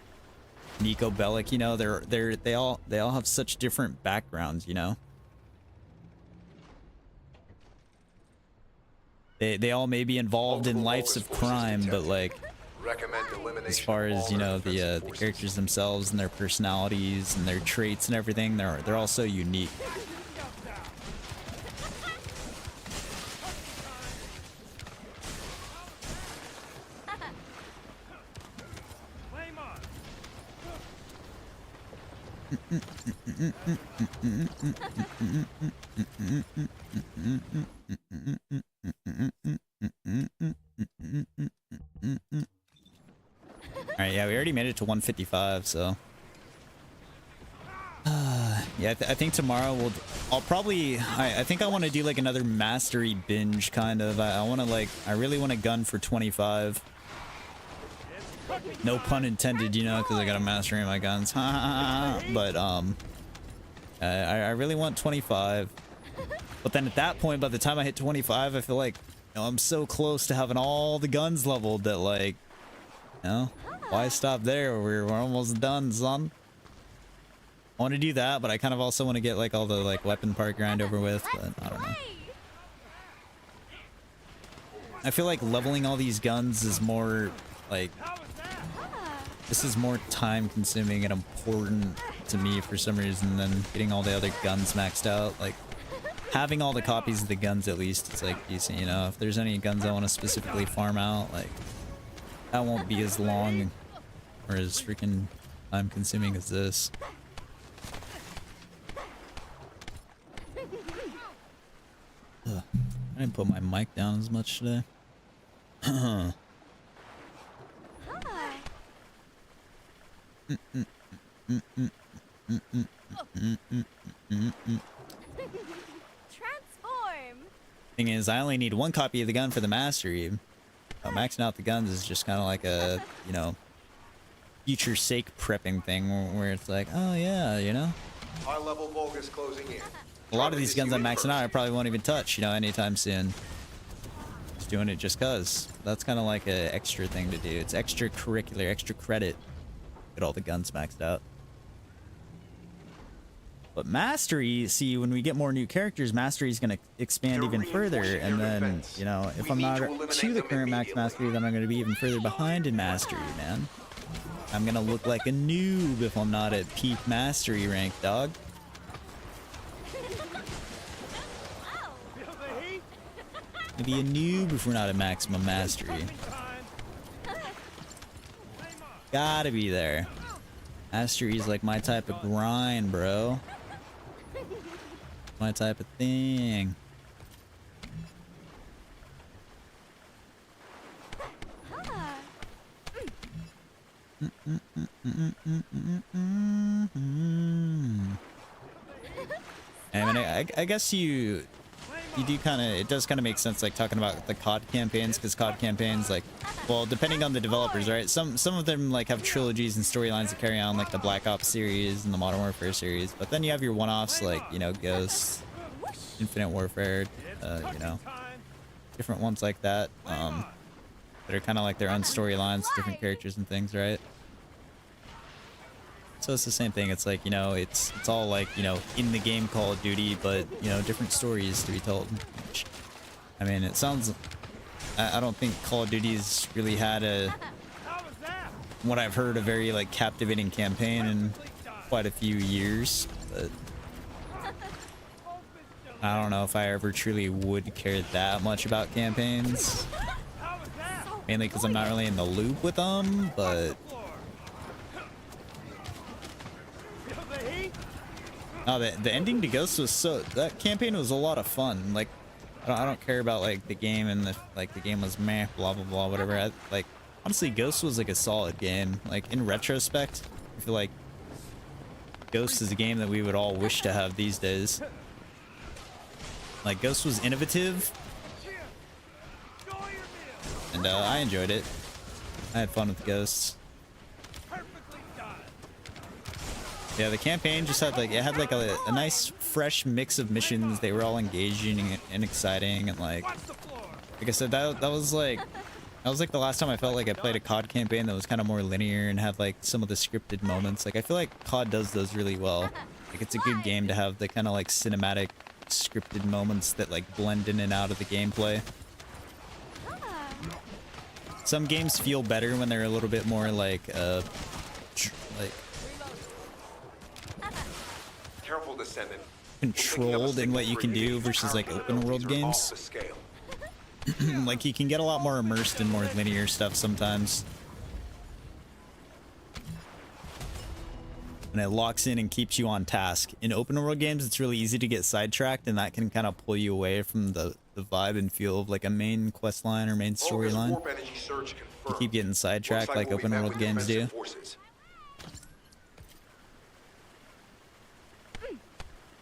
Nico Bellic. You know, they all have such different backgrounds, you know. They all may be involved in Multiple lives Vulgus of forces crime, but detected. like Recommend elimination as far of as, all you their know, defensive the forces. characters themselves and their personalities and their traits and everything, they're all so unique. Flame on. All right, yeah, we already made it to 155, so yeah, I think tomorrow I'll probably, I think I want to do like another mastery binge kind of. I want to like, I really want to gun for 25. No pun intended, you know, because I got to mastery my guns. But I really want 25. But then at that point, by the time I hit 25, I feel like, you know, I'm so close to having all the guns leveled that, like, you know, why stop there? We're almost done, son. I want to do that, but I kind of also want to get like all the like weapon part grind over with, but I don't know. I feel like leveling all these guns is more like, this is more time consuming and important to me for some reason than getting all the other guns maxed out. Like having all the copies of the guns at least is like decent, you know. If there's any guns I want to specifically farm out, like that won't be as long or as freaking time consuming as this. Ugh. I didn't put my mic down as much today. Transform. Thing is, I only need one copy of the gun for the mastery. Maxing out the guns is just kind of like a, you know, future sake prepping thing where it's like, oh yeah, you know, High-level Vulgus closing in. a lot of Target these this guns I'm unit maxing first. out I probably won't even touch, you know, anytime soon. Just doing it just cause. That's kind of like a extra thing to do. It's extracurricular, extra credit. Get all the guns maxed out. But mastery, see, when we get more new characters, mastery is going to expand even further. And then, you know, if I'm not to the current max mastery, then I'm going to be even further behind in mastery, man. I'm going to look like a noob if I'm not at peak mastery rank, dog. Feel the heat? Gonna be a noob if we're not at maximum mastery. Time. Gotta be there. Mastery is like my type of grind, bro. My type of thing. I mean, I guess you do kind of, it does kind of make sense, like talking about the COD campaigns, because COD campaigns, like, well, depending on the developers, right? Some of them like have trilogies and storylines that carry on, like the Black Ops series and the Modern Warfare series. But then you have your one-offs, like, you know, Ghost, Infinite Warfare, you know, different ones like that, that are kind of like their own storylines, different characters and things, right? So it's the same thing. It's like, you know, it's all like, you know, in the game Call of Duty, but, you know, different stories to be told. Which, I mean, it sounds I don't think Call of Duty's really had a, How was that? what I've heard, a very like captivating campaign in quite a few years. But I don't know if I ever truly would care that much about campaigns. How was that? Mainly because I'm not really in the loop with them, but Floor. Feel the heat? no, the ending to Ghost was that campaign was a lot of fun. Like, I don't care about like the game and the game was meh, blah blah blah, whatever. Like, honestly, Ghost was like a solid game. Like in retrospect, I feel like Ghost is a game that we would all wish to have these days. Like, Ghost was innovative, Enjoy your meal. and I enjoyed it. I had fun with Ghosts. Perfectly done. Yeah, the campaign just had like, it had like a nice fresh mix of missions. They were all engaging and exciting, and like Watch the floor. I said, that was like the last time I felt like I played a COD campaign that was kind of more linear and had like some of the scripted moments. Like, I feel like COD does those really well. Like, it's a good game to have the kind of like cinematic scripted moments that like blend in and out of the gameplay. Some games feel better when they're a little bit more like Careful, Descendant. controlled in what you can do versus like open world games. Like, you can get a lot more immersed in more linear stuff sometimes. And it locks in and keeps you on task. In open world games, it's really easy to get sidetracked, and that can kind of pull you away from the vibe and feel of like a main quest line or main storyline. You keep getting sidetracked like open world games do.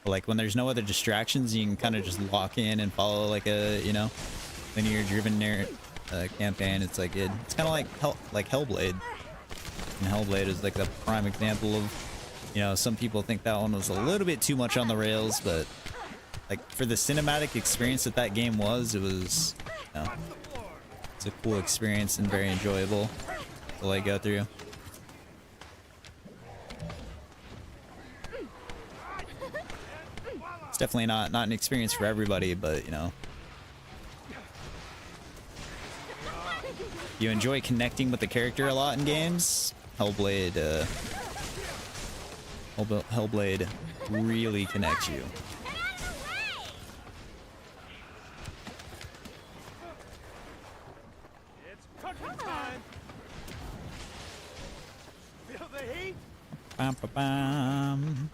Like, when there's no other distractions, you can kind of just lock in and follow like a, you know, linear driven campaign. It's like it's kind of like Hellblade. And Hellblade is like the prime example of, you know, some people think that one was a little bit too much on the rails, but like for the cinematic experience that game was, it was, you know, it's a cool experience and very enjoyable to like go through. It's definitely not an experience for everybody, but you know, you enjoy connecting with the character a lot in games, Hellblade really connects you. It's cooking time. Feel the heat? Bam, ba, bam.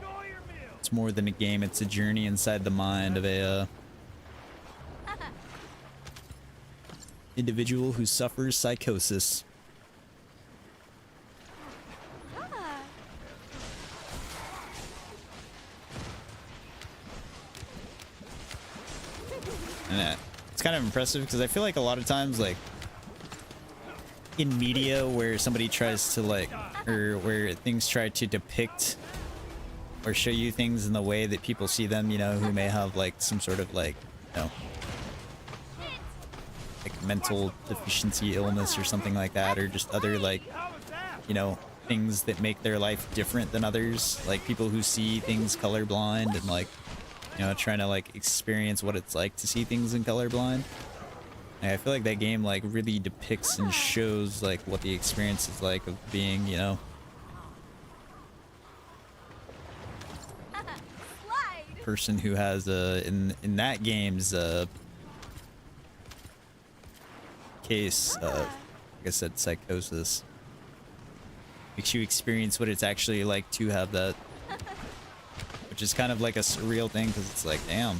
Enjoy your meal. It's more than a game, it's a journey inside the mind of a individual who suffers psychosis. And it's kind of impressive because I feel like a lot of times, like in media where somebody tries to like, or where things try to depict or show you things in the way that people see them, you know, who may have like some sort of like, you know, like mental deficiency, illness or something like that, or just other like, you know, things that make their life different than others, like people who see things colorblind and like, you know, trying to like experience what it's like to see things in colorblind. And I feel like that game like really depicts and shows like what the experience is like of being, you know, person who has in that game's case, like I said, psychosis. Makes you experience what it's actually like to have that, which is kind of like a surreal thing because it's like, damn,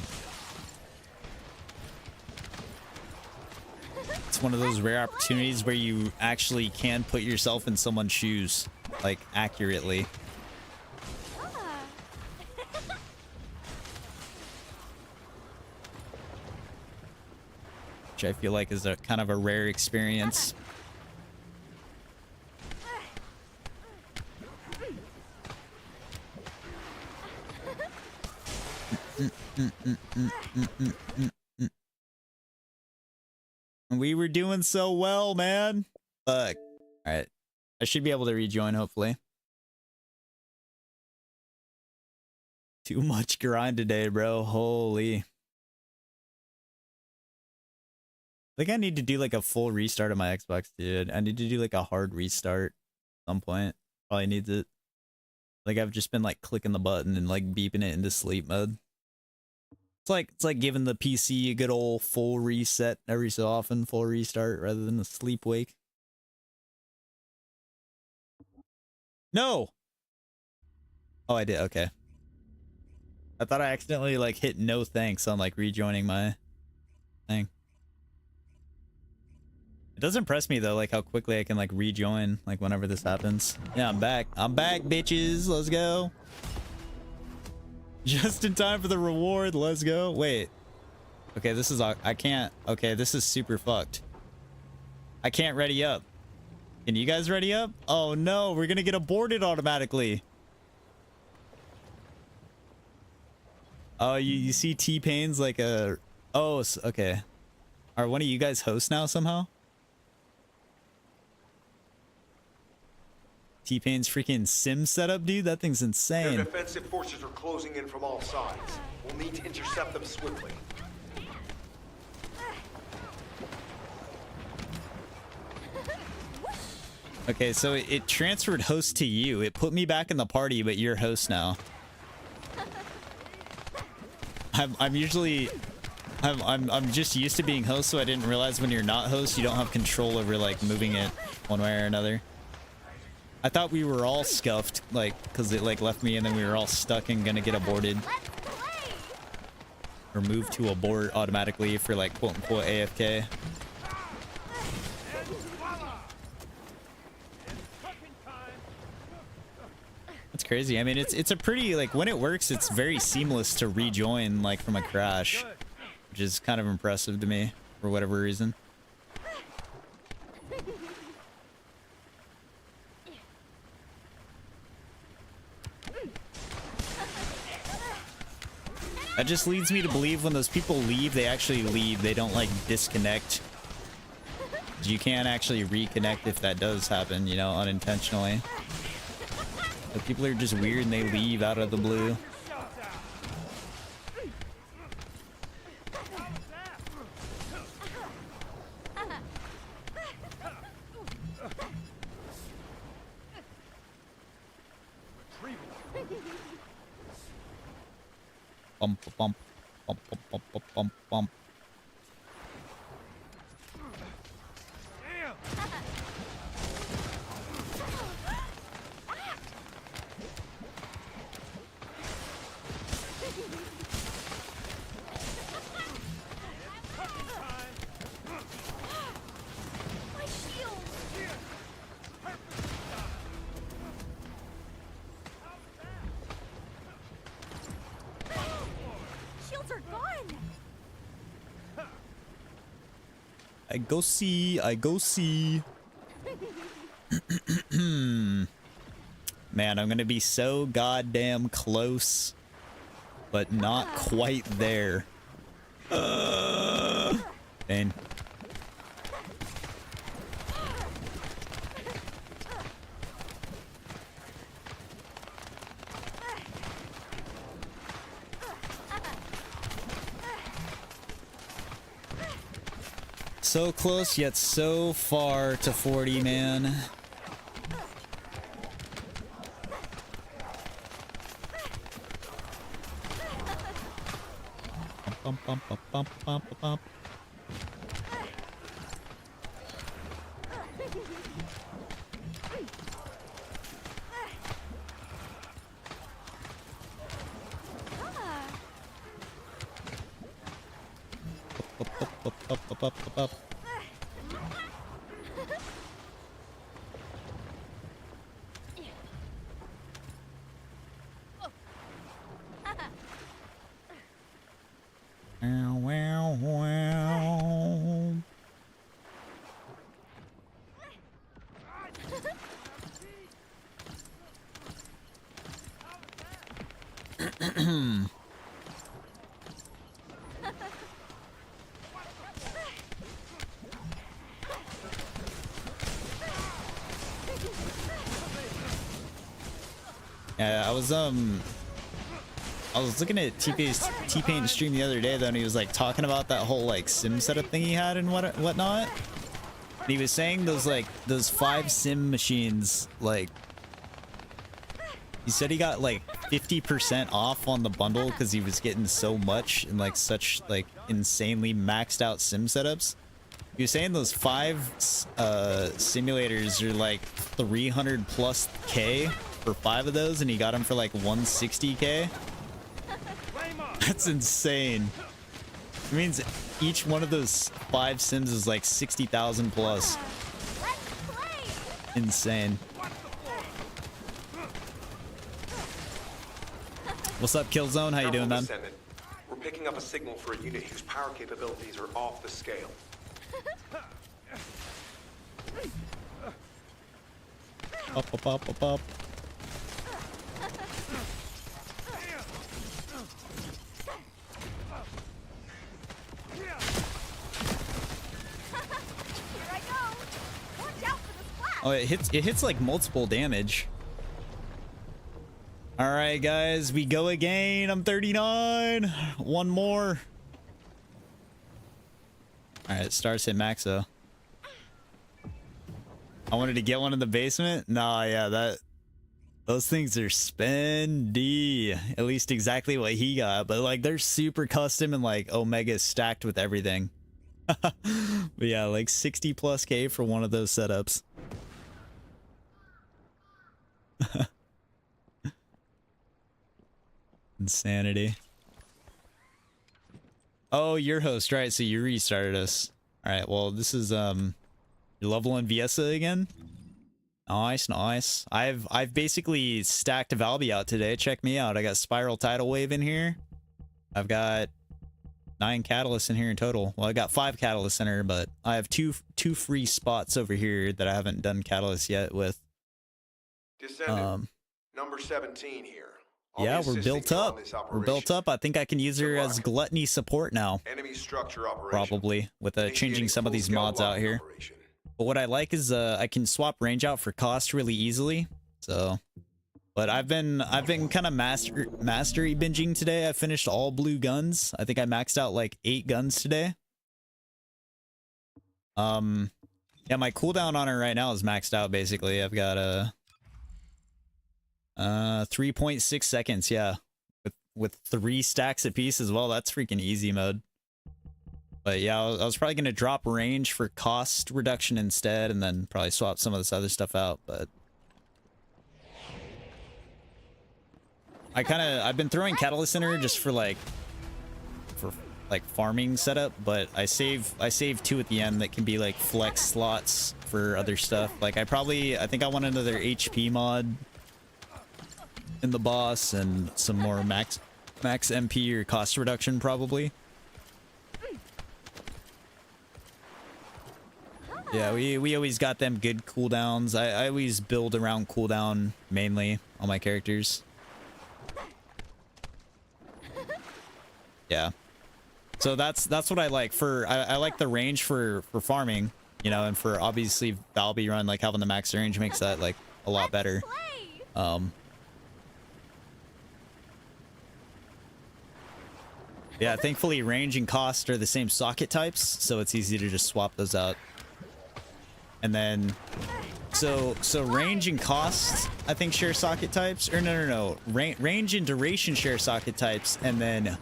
it's one of those rare opportunities where you actually can put yourself in someone's shoes, like accurately. Which I feel like is a kind of a rare experience. We were doing so well, man. Fuck. All right. I should be able to rejoin, hopefully. Too much grind today, bro. Holy. I think I need to do like a full restart of my Xbox, dude. I need to do like a hard restart at some point. Probably needs it. Like I've just been like clicking the button and like beeping it into sleep mode. It's like giving the PC a good old full reset every so often, full restart rather than a sleep wake. No. Oh, I did. Okay. I thought I accidentally like hit no thanks on like rejoining my thing. It does impress me though, like how quickly I can like rejoin like whenever this happens. Yeah, I'm back. I'm back, bitches. Let's go. Just in time for the reward. Let's go. Wait. Okay, this is I can't. Okay, this is super fucked. I can't ready up. Can you guys ready up? Oh no, we're gonna get aborted automatically. Oh, you see T-Pain's like a... Oh, okay. Are one of you guys hosts now somehow? T-Pain's freaking sim setup, dude? That thing's insane. Their defensive forces are closing in from all sides. We'll need to intercept them swiftly. Okay, so it transferred host to you. It put me back in the party, but you're host now. I'm usually... I'm just used to being host, so I didn't realize when you're not host, you don't have control over, like, moving it one way or another. I thought we were all scuffed, like, because it, like, left me and then we were all stuck and gonna get aborted. Or moved to abort automatically for, like, quote-unquote AFK. That's crazy. I mean, it's a pretty, like, when it works, it's very seamless to rejoin, like, from a crash. Which is kind of impressive to me, for whatever reason. That just leads me to believe when those people leave, they actually leave. They don't, like, disconnect. You can't actually reconnect if that does happen, you know, unintentionally. But people are just weird and they leave out of the blue. Bump, bump, bump, bump, bump, bump, bump, bump. I go see. Man, I'm gonna be so goddamn close, but not quite there. Pain. So close, yet so far to 40, man. Bump, bump, bump, bump, bump, bump. Up. Yeah, I was I was looking at T-Paint stream the other day though, and he was like talking about that whole like sim setup thing he had and whatnot. And he was saying those 5 sim machines, like he said he got like 50% off on the bundle because he was getting so much and like such like insanely maxed out sim setups. He was saying those 5 simulators are like 300 plus K for 5 of those, and he got them for like 160K. That's insane. It means each one of those 5 sims is like 60,000 plus. Insane. What's up, Killzone? How you doing, man? We're picking up a signal for a unit whose power capabilities are off the scale. Up. Oh, it hits like multiple damage. All right, guys, we go again. I'm 39. One more. All right, stars hit max though. I wanted to get one in the basement. Nah, yeah, those things are spendy. At least exactly what he got, but like they're super custom and like Omega stacked with everything. But yeah, like 60 plus K for one of those setups. Insanity. Oh, your host, right? So you restarted us. All right. Well, this is you're leveling Viesa again. Nice. I've basically stacked Valby out today. Check me out. I got Spiral Tidal Wave in here. I've got 9 catalysts in here in total. Well, I got 5 catalysts in here, but I have two free spots over here that I haven't done catalysts yet with. Descendant, number 17 here. Yeah, we're built up. We're built up. I think I can use her as gluttony support now. Enemy structure operation. Probably with changing some of these mods out here. But what I like is I can swap range out for cost really easily. So, but I've been kind of mastery binging today. I finished all blue guns. I think I maxed out like 8 guns today. Yeah, my cooldown on her right now is maxed out basically. I've got a 3.6 seconds, yeah, with 3 stacks apiece as well. That's freaking easy mode. But yeah, I was probably gonna drop range for cost reduction instead, and then probably swap some of this other stuff out. But I've been throwing catalyst in her just for like farming setup, but I save 2 at the end that can be like flex slots for other stuff. Like I think I want another HP mod in the boss and some more max MP or cost reduction probably. Yeah, we always got them good cooldowns. I always build around cooldown mainly on my characters. Yeah. So that's what I like for I like the range for farming, you know, and for obviously Valby run, like having the max range makes that like a lot better. Yeah, thankfully range and cost are the same socket types, so it's easy to just swap those out. And then so range and cost I think share socket types, or no. Range and duration share socket types, and then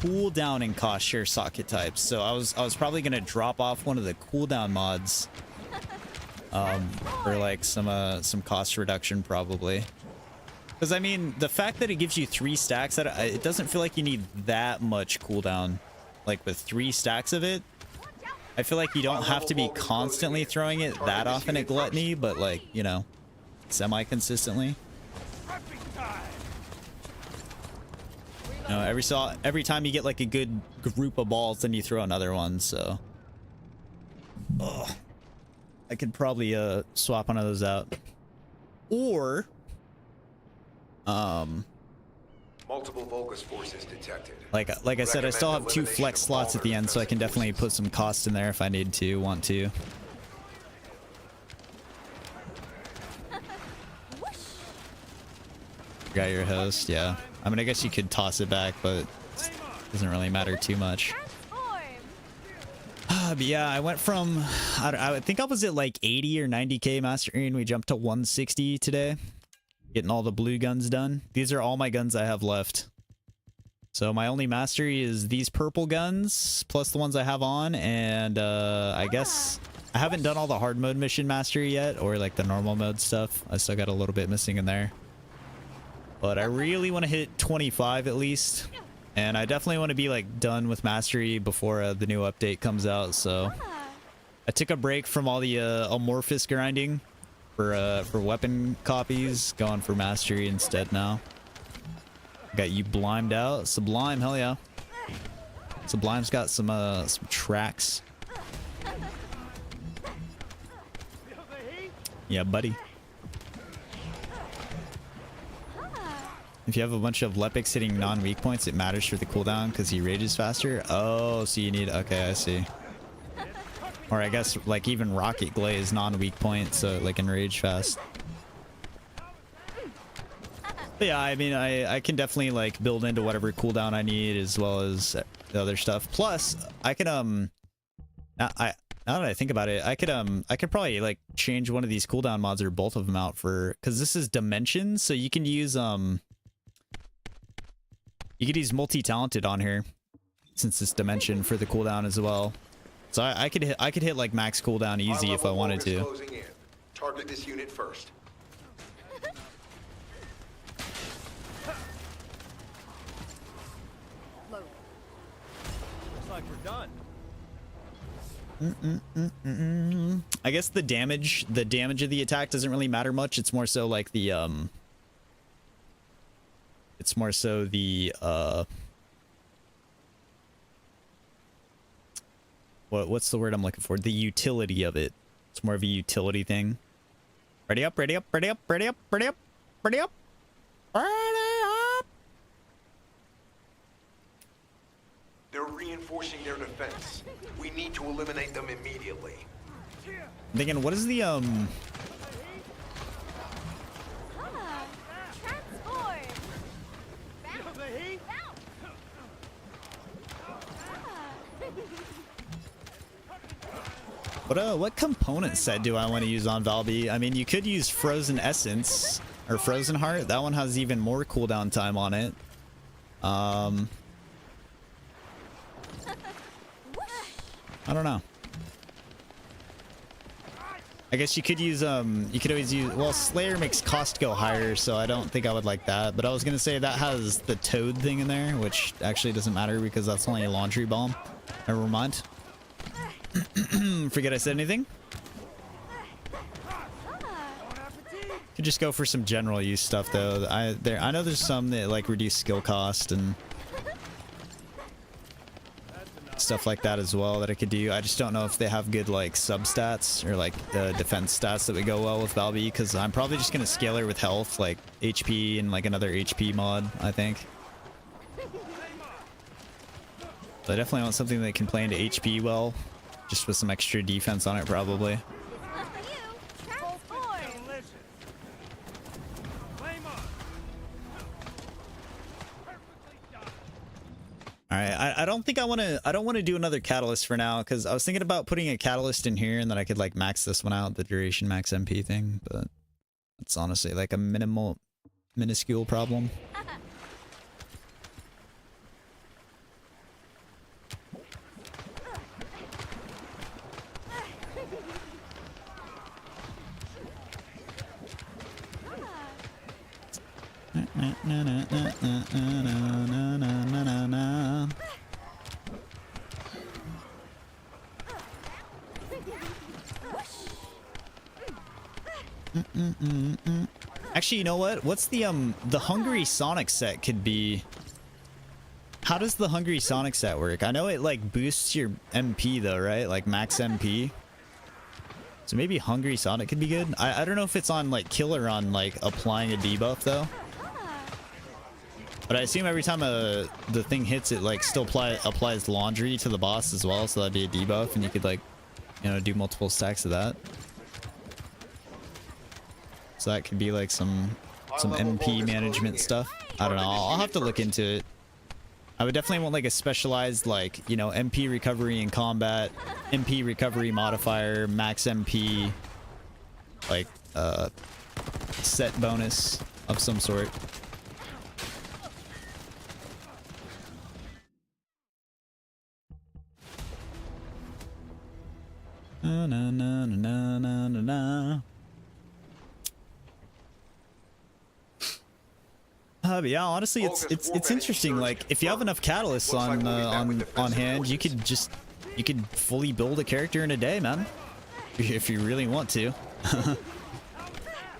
cooldown and cost share socket types. So I was probably gonna drop off one of the cooldown mods for like some cost reduction probably. Because I mean, the fact that it gives you 3 stacks, it doesn't feel like you need that much cooldown. Like with 3 stacks of it, I feel like you don't have to be constantly throwing it that often at gluttony, but like, you know, semi-consistently. You know, every time you get like a good group of balls, then you throw another one, so. Ugh. I could probably swap one of those out. Or multiple Vulgus forces detected. Like I said, I still have 2 flex slots at the end, so I can definitely put some cost in there if I want to. Got your host, yeah. I mean, I guess you could toss it back, but it doesn't really matter too much. Transform. But yeah, I went from, I think I was at like 80 or 90k mastering. We jumped to 160 today. Getting all the blue guns done. These are all my guns I have left. So my only mastery is these purple guns, plus the ones I have on, and I guess I haven't done all the hard mode mission mastery yet, or like the normal mode stuff. I still got a little bit missing in there. But I really want to hit 25 at least. And I definitely want to be like done with mastery before the new update comes out, so... I took a break from all the amorphous grinding for weapon copies, going for mastery instead now. Got you blimed out. Sublime, hell yeah. Sublime's got some tracks. Yeah, buddy. If you have a bunch of Lepics hitting non-weak points, it matters for the cooldown because he rages faster. Oh, so you need... Okay, I see. Or I guess like even Rocket Glaze non-weak point, so like enrage fast. But yeah, I mean, I can definitely like build into whatever cooldown I need as well as the other stuff. Plus, I could now that I think about it, I could probably like change one of these cooldown mods or both of them out for, because this is dimensions, so you can use multi-talented on here since it's dimension for the cooldown as well. So I could hit like max cooldown easy if I wanted to. Target this unit first. Looks like we're done. I guess the damage of the attack doesn't really matter much. It's more so like the what's the word I'm looking for? The utility of it. It's more of a utility thing. Ready up, ready up, ready up, ready up, ready up, ready up, ready up. They're reinforcing their defense. We need to eliminate them immediately. I'm thinking, what is the Transform. Feel the heat? what component set do I want to use on Valby? I mean, you could use Frozen Essence or Frozen Heart. That one has even more cooldown time on it. I don't know. I guess you could use you could always use, well, Slayer makes cost go higher, so I don't think I would like that. But I was gonna say that has the Toad thing in there, which actually doesn't matter because that's only a laundry bomb. Never mind. Forget I said anything. Could just go for some general use stuff though. I know there's some that like reduce skill cost and stuff like that as well that I could do. I just don't know if they have good like substats or like defense stats that would go well with Valby, because I'm probably just gonna scale her with health, like HP and like another HP mod, I think. So I definitely want something that can play into HP well, just with some extra defense on it probably. Alright, I don't think I want to do another catalyst for now, because I was thinking about putting a catalyst in here and then I could like max this one out, the duration max MP thing, but it's honestly like a minuscule problem. Actually, you know what? What's the Hungry Sonic set could be... How does the Hungry Sonic set work? I know it like boosts your MP though, right? Like max MP. So maybe Hungry Sonic could be good. I don't know if it's on like kill or on like applying a debuff though. But I assume every time the thing hits, it like still applies laundry to the boss as well, so that'd be a debuff, and you could like, you know, do multiple stacks of that. So that could be like some some MP management stuff. I don't know. I'll have to look into it. I would definitely want like a specialized, like, you know, MP recovery in combat, MP recovery modifier, max MP, like set bonus of some sort. Na na na na na na na. But yeah, honestly, it's interesting. Like, if you have enough catalysts on hand, you could fully build a character in a day, man. If you really want to.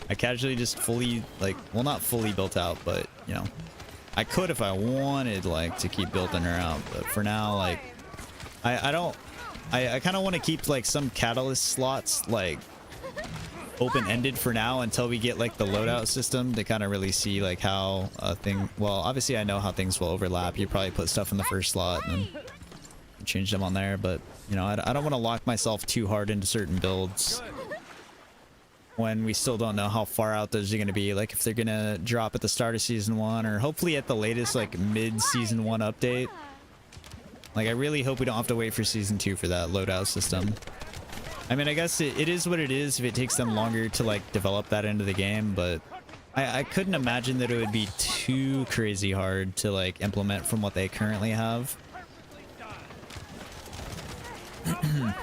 I casually just fully, like, well, not fully built out, but you know, I could if I wanted, like, to keep building her out. But for now, like, I kind of want to keep like some catalyst slots like open-ended for now until we get like the loadout system to kind of really see like how a thing, well, obviously I know how things will overlap. You probably put stuff in the first slot and then change them on there, but you know, I don't want to lock myself too hard into certain builds when we still don't know how far out those are going to be. Like if they're going to drop at the start of season 1 or hopefully at the latest like mid season 1 update. Like, I really hope we don't have to wait for season 2 for that loadout system. I mean, I guess it is what it is if it takes them longer to, like, develop that into the game, but I couldn't imagine that it would be too crazy hard to, like, implement from what they currently have. Like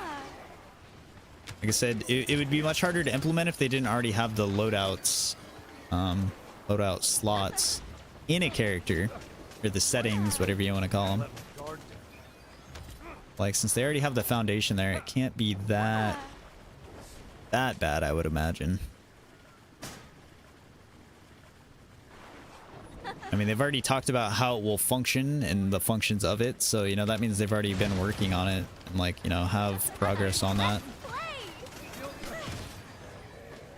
I said, it would be much harder to implement if they didn't already have the loadouts, loadout slots in a character, or the settings, whatever you want to call them. Like, since they already have the foundation there, it can't be that bad, I would imagine. I mean, they've already talked about how it will function and the functions of it, so, you know, that means they've already been working on it and, like, you know, have progress on that.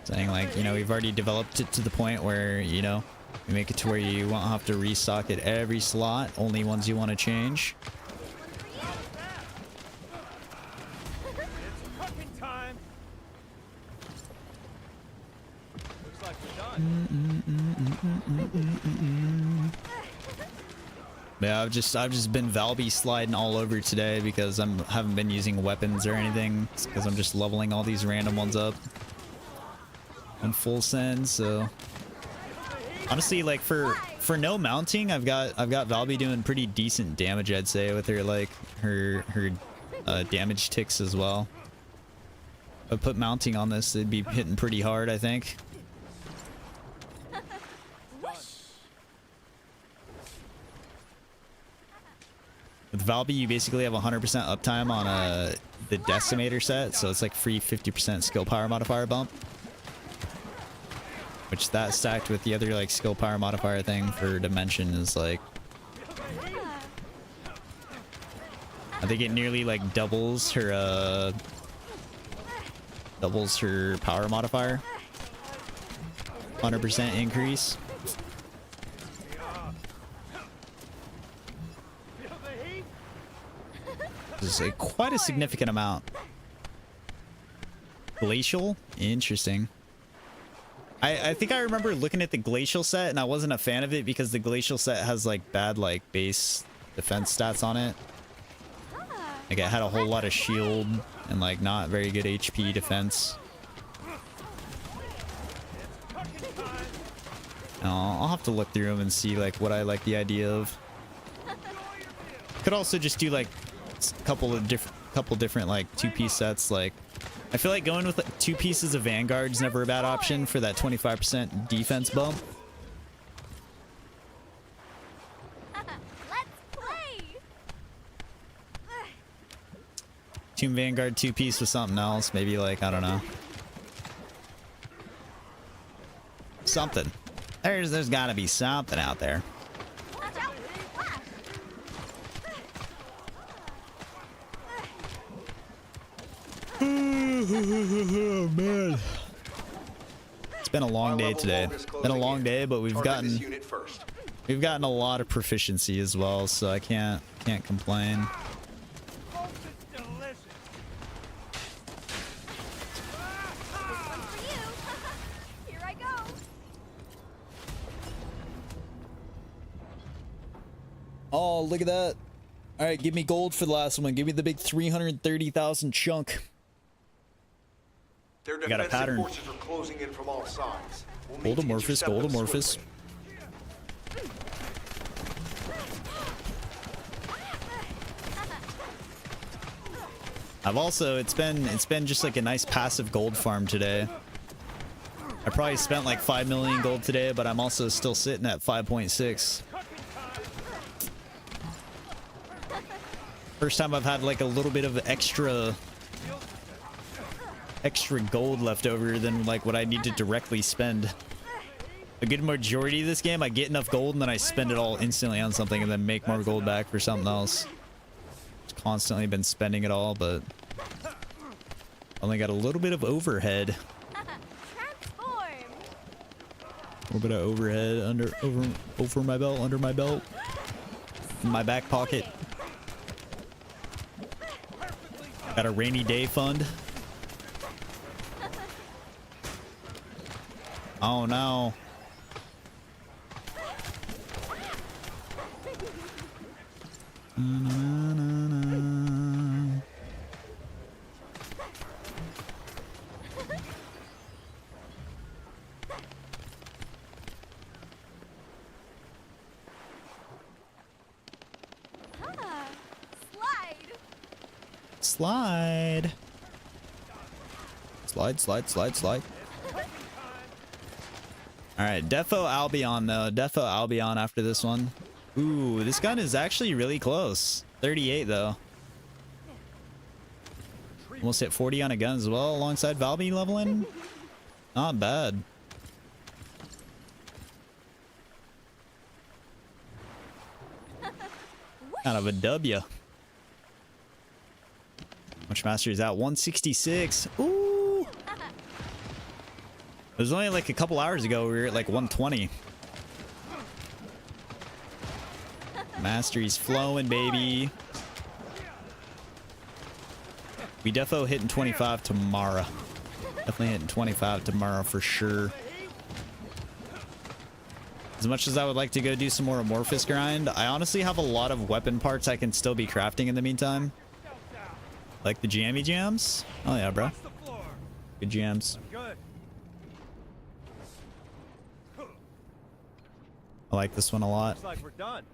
Saying, like, you know, we've already developed it to the point where, you know, we make it to where you won't have to restock at every slot, only ones you want to change. Yeah, I've just been Valby sliding all over today because I haven't been using weapons or anything, because I'm just leveling all these random ones up on full send. So honestly, like for no mounting, I've got Valby doing pretty decent damage, I'd say, with her like her damage ticks as well. If I put mounting on this, it'd be hitting pretty hard, I think. With Valby, you basically have 100% uptime on the Decimator set, so it's like free 50% skill power modifier bump. Which that stacked with the other like skill power modifier thing for Dimension is like, I think it nearly like doubles her power modifier. 100% increase. This is quite a significant amount. Glacial? Interesting. I think I remember looking at the Glacial set and I wasn't a fan of it because the Glacial set has like bad like base defense stats on it. Like it had a whole lot of shield and like not very good HP defense. I'll have to look through them and see like what I like the idea of. Could also just do like a couple different like 2-piece sets. Like I feel like going with like 2 pieces of Vanguard is never a bad option for that 25% defense bump. Let's play. Tomb Vanguard 2-piece with something else, maybe like, I don't know, something. There's got to be something out there. Watch out. Flash. Oh man, it's been a long day today. Been a long day, but we've gotten a lot of proficiency as well, so I can't complain. For you. Here I go. Oh, look at that. All right, give me gold for the last one. Give me the big 330,000 chunk. Their got a defensive pattern. forces are closing in from all sides. We'll need to Goldomorphous, intercept them Goldomorphous. swiftly. I've also, it's been just like a nice passive gold farm today. I probably spent like 5 million gold today, but I'm also still sitting at 5.6. First time I've had like a little bit of extra gold left over than like what I need to directly spend. A good majority of this game, I get enough gold and then I spend it all instantly on something and then make more gold back for something else. Just constantly been spending it all, but only got a little bit of overhead. Transform. A little bit of overhead over my belt, under my belt, in my back pocket. Got a rainy day fund. Oh no. Slide. Slide. Alright, Defo Albion though. Defo Albion after this one. Ooh, this gun is actually really close. 38 though. Almost hit 40 on a gun as well alongside Valby leveling. Not bad. Kind of a W. Much mastery is out? 166. Ooh. It was only like a couple hours ago we were at like 120. Mastery's flowing, baby. We defo hitting 25 tomorrow. Definitely hitting 25 tomorrow for sure. As much as I would like to go do some more amorphous grind, I honestly have a lot of weapon parts I can still be crafting in the meantime. Like the jammy jams? Oh yeah, bro. Good jams. Good. I like this one a lot. Looks like we're done.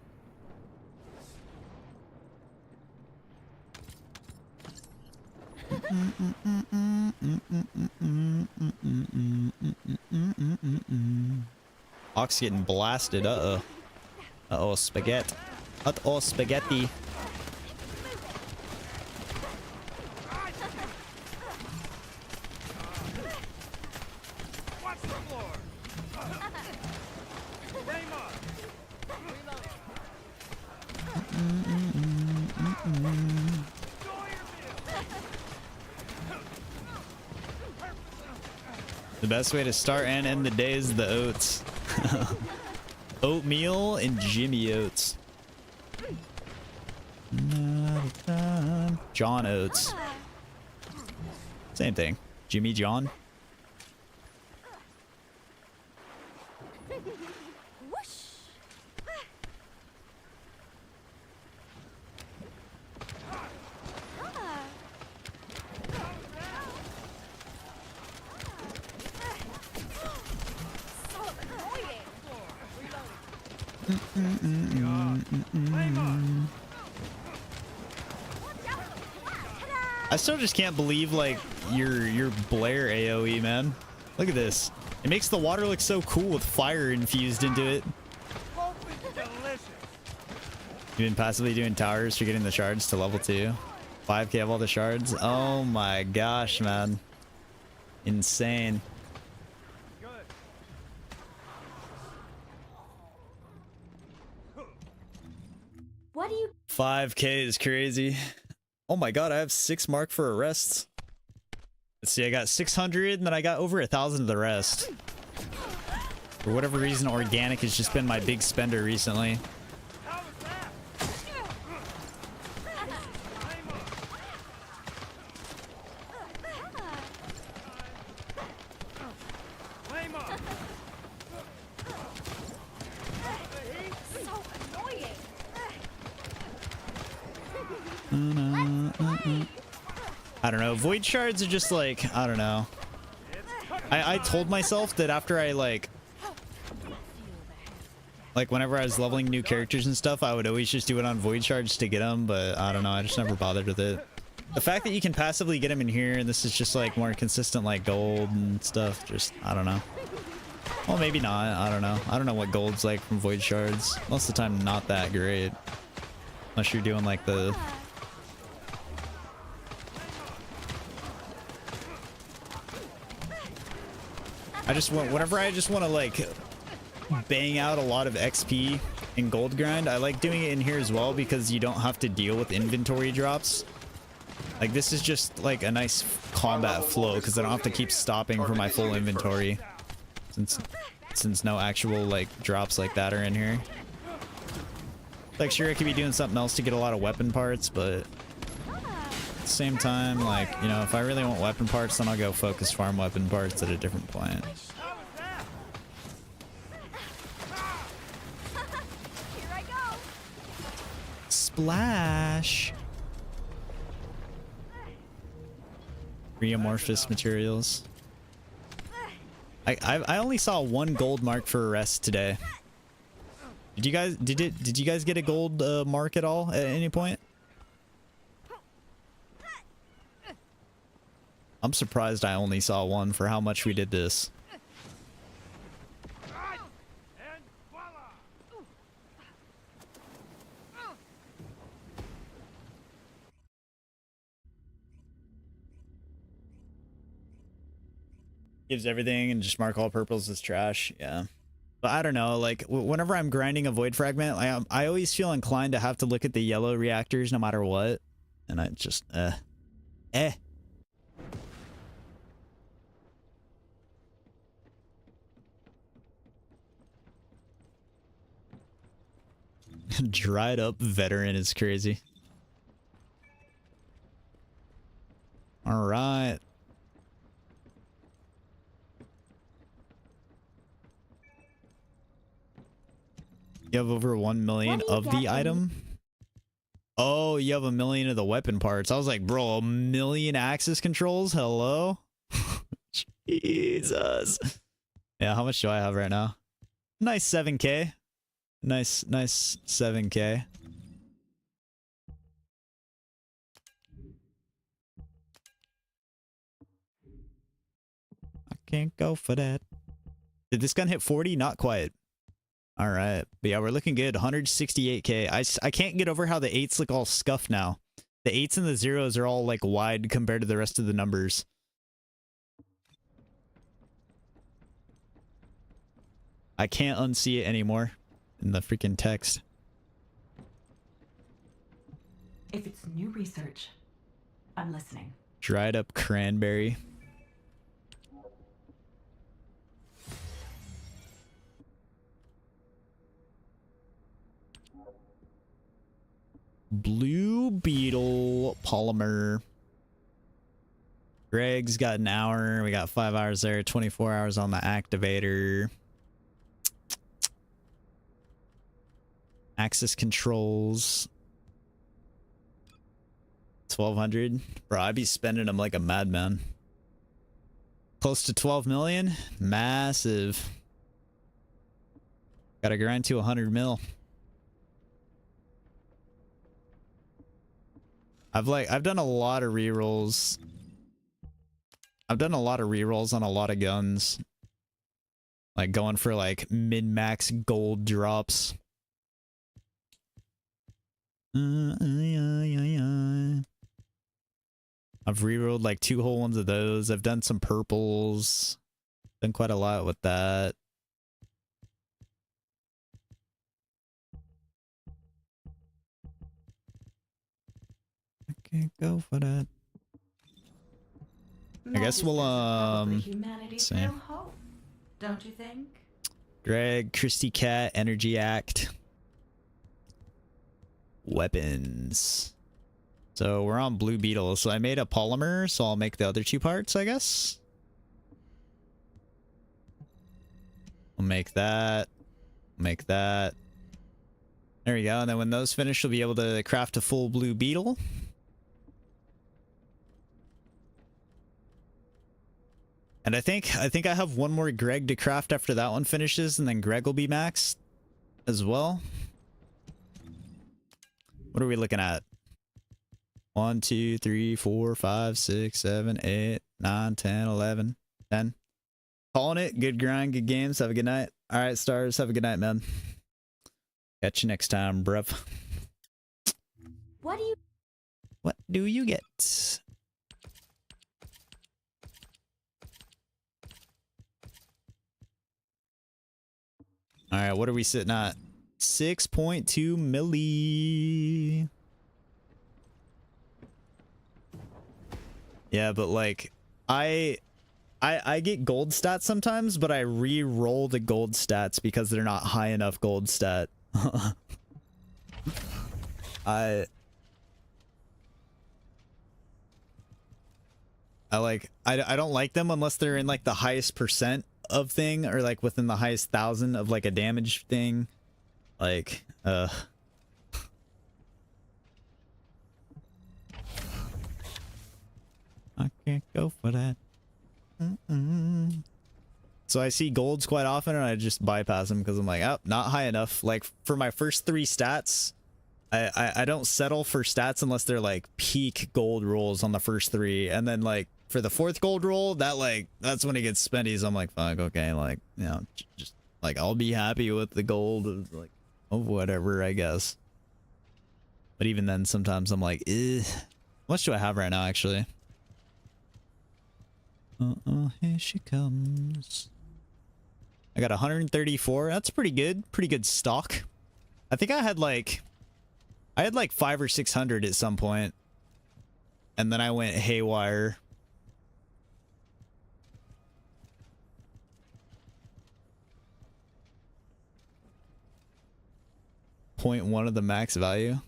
Ox getting blasted. Uh-oh. Uh-oh, spaghetti. Uh-oh, spaghetti. Watch the floor. Aim up. The best way to start and end the day is the oats. Oatmeal and Jimmy Oats. John Oats. Same thing. Jimmy John. I still just can't believe like your Blair AoE, man. Look at this. It makes the water look so cool with fire infused into it. Delicious. You've been passively doing towers for getting the shards to level 2. 5k of all the shards. Oh my gosh, man. Insane. Good. 5k is crazy. Oh my god, I have 6 mark for arrests. Let's see, I got 600 and then I got over 1,000 of the rest. For whatever reason, organic has just been my big spender recently. How was that? Aim up. So annoying. I don't know. Void shards are just like, I don't know. I told myself that after I like whenever I was leveling new characters and stuff, I would always just do it on void shards to get them, but I don't know. I just never bothered with it. The fact that you can passively get them in here, and this is just like more consistent like gold and stuff, just, I don't know. Well, maybe not. I don't know. I don't know what gold's like from void shards. Most of the time, not that great. Unless you're doing like the... whenever I just want to like bang out a lot of XP in gold grind, I like doing it in here as well because you don't have to deal with inventory drops. Like this is just like a nice combat flow because I don't have to keep stopping for my full inventory since no actual like drops like that are in here. Like sure, I could be doing something else to get a lot of weapon parts, but at the same time, like, you know, if I really want weapon parts, then I'll go focus farm weapon parts at a different point. Here I go. Splash. Reamorphous materials. I only saw one gold mark for arrest today. Did you guys get a gold mark at all at any point? I'm surprised I only saw one for how much we did this. Gives everything and just mark all purples as trash. Yeah. But I don't know, like whenever I'm grinding a void fragment, I always feel inclined to have to look at the yellow reactors no matter what. And I just dried up veteran is crazy. All right. You have over 1 million of the item? Oh, you have 1 million of the weapon parts. I was like, bro, 1 million axis controls? Hello? Jesus. Yeah, how much do I have right now? Nice 7k. Nice 7k. I can't go for that. Did this gun hit 40? Not quite. All right. But yeah, we're looking good. 168k. I can't get over how the 8s look all scuffed now. The 8s and the 0s are all like wide compared to the rest of the numbers. I can't unsee it anymore in the freaking text. If it's new research, I'm listening. Dried up cranberry. Blue beetle polymer. Greg's got an hour. We got 5 hours there. 24 hours on the activator. Axis controls. 1,200. Bro, I'd be spending them like a madman. Close to 12 million. Massive. Gotta grind to 100 mil. I've done a lot of rerolls. I've done a lot of rerolls on a lot of guns. Like going for like min-max gold drops. I've rerolled like 2 whole ones of those. I've done some purples. Done quite a lot with that. Can't go for that. I guess we'll see. Don't you think? Greg, Christy Cat, Energy Act. Weapons. So we're on Blue Beetle. So I made a polymer, so I'll make the other 2 parts, I guess. I'll make that. Make that. There we go. And then when those finish, we'll be able to craft a full Blue Beetle. And I think I have one more Greg to craft after that one finishes, and then Greg will be maxed as well. What are we looking at? 1, 2, 3, 4, 5, 6, 7, 8, 9, 10, 11, 10. Calling it. Good grind, good games. Have a good night. All right, stars. Have a good night, man. Catch you next time, bruv. What do you get? All right, what are we sitting at? 6.2 milli. Yeah, but like I get gold stats sometimes, but I re-roll the gold stats because they're not high enough gold stat. I don't like them unless they're in like the highest percent of thing, or like within the highest 1,000 of like a damage thing. Like I can't go for that. So I see golds quite often and I just bypass them because I'm like, oh, not high enough. Like for my first 3 stats, I don't settle for stats unless they're like peak gold rolls on the first 3, and then like for the 4th gold roll, that's when it gets spendy. So I'm like, fuck, okay, like, you know, just like I'll be happy with the gold of like of whatever, I guess. But even then, sometimes I'm like, eh. How much do I have right now, actually? Here she comes. I got 134. That's pretty good. Pretty good stock. I think I had like 500 or 600 at some point, and then I went haywire. .1 of the max value.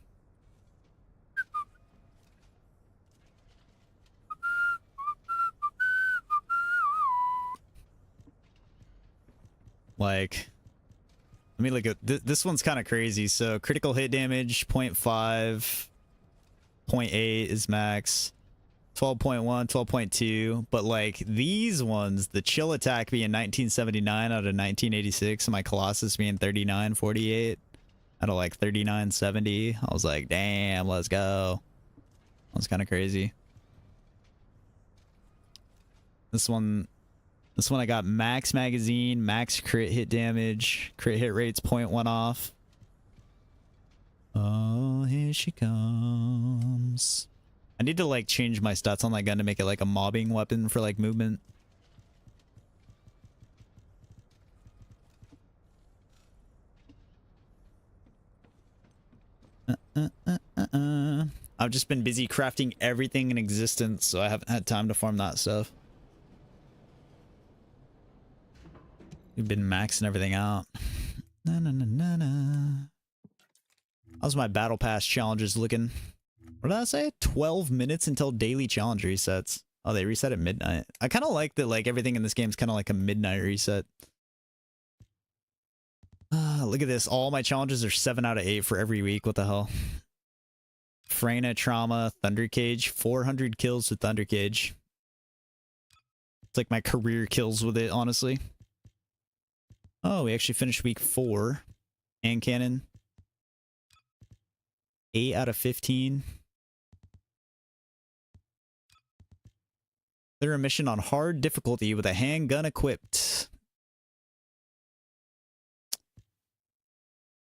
Like, let me look at this one's kind of crazy. So critical hit damage 0.5, 0.8 is max, 12.1, 12.2. But like these ones, the chill attack being 1979 out of 1986, and my Colossus being 3948 out of like 3970. I was like, damn, let's go. That's kind of crazy. This one I got max magazine, max crit hit damage, crit hit rates 0.1 off. Oh, here she comes. I need to like change my stats on that gun to make it like a mobbing weapon for like movement. I've just been busy crafting everything in existence, so I haven't had time to farm that stuff. We've been maxing everything out. How's my battle pass challenges looking? What did I say? 12 minutes until daily challenge resets. Oh, they reset at midnight. I kind of like that, like everything in this game is kind of like a midnight reset. Look at this. All my challenges are 7 out of 8 for every week. What the hell? Freyna, Trauma, Thunder Cage. 400 kills with Thunder Cage. It's like my career kills with it, honestly. Oh, we actually finished week 4. Hand cannon. 8 out of 15. They're a mission on hard difficulty with a handgun equipped.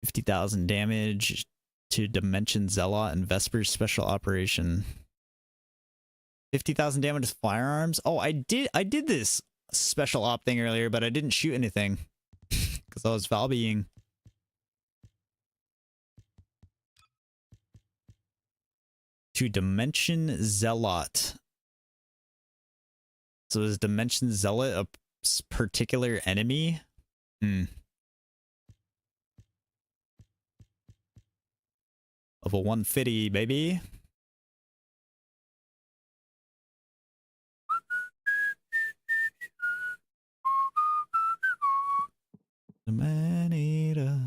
50,000 damage to Dimension Zealot and Vesper's special operation. 50,000 damage to firearms. Oh, I did this special op thing earlier, but I didn't shoot anything. Because I was Valbying. To Dimension Zealot. So is Dimension Zealot a particular enemy? Of a 150, baby. The man-eater.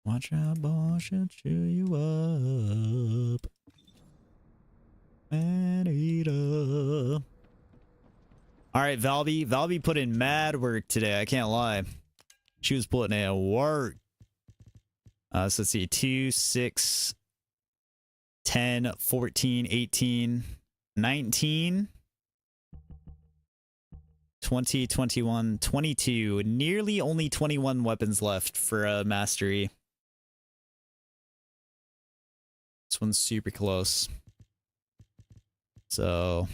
Watch out, boy, she'll chew you up. Man-eater. All right, Valby. Valby put in mad work today. I can't lie. She was putting in work. So let's see. 2, 6, 10, 14, 18, 19, 20, 21, 22. Nearly only 21 weapons left for mastery. This one's super close. So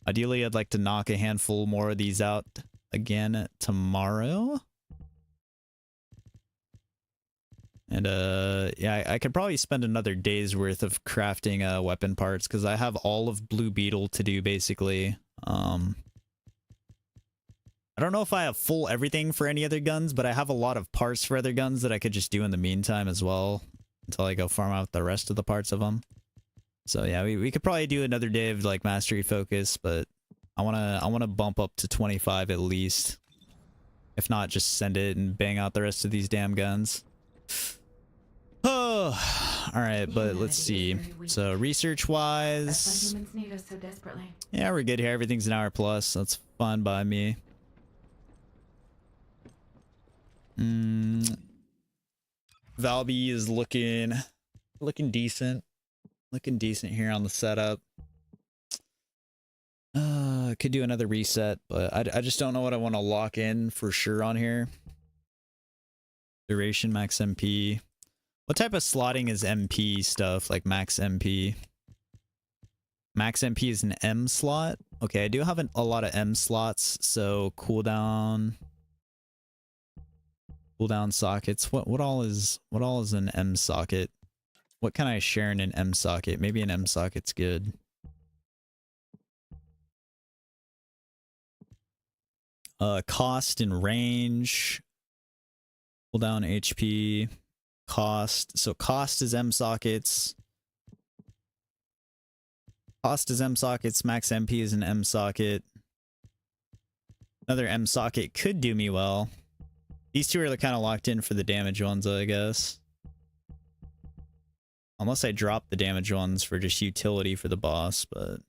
ideally, I'd like to knock a handful more of these out again tomorrow. And yeah, I could probably spend another day's worth of crafting weapon parts because I have all of Blue Beetle to do basically. I don't know if I have full everything for any other guns, but I have a lot of parts for other guns that I could just do in the meantime as well until I go farm out the rest of the parts of them. So yeah, we could probably do another day of like mastery focus, but I wanna bump up to 25 at least. If not, just send it and bang out the rest of these damn guns. Oh, all right, but let's see. So research-wise, humans need us so desperately. yeah, we're good here. Everything's an hour plus. That's fine by me. Valby is looking decent. Looking decent here on the setup. Could do another reset, but I just don't know what I want to lock in for sure on here. Duration, max MP. What type of slotting is MP stuff, like max MP? Max MP is an M slot. Okay, I do have a lot of M slots, so cooldown sockets. What all is an M socket? What can I share in an M socket? Maybe an M socket's good. Cost and range. Cooldown HP. Cost. So cost is M sockets. Cost is M sockets. Max MP is an M socket. Another M socket could do me well. These two are kind of locked in for the damage ones, I guess. Unless I drop the damage ones for just utility for the boss, but...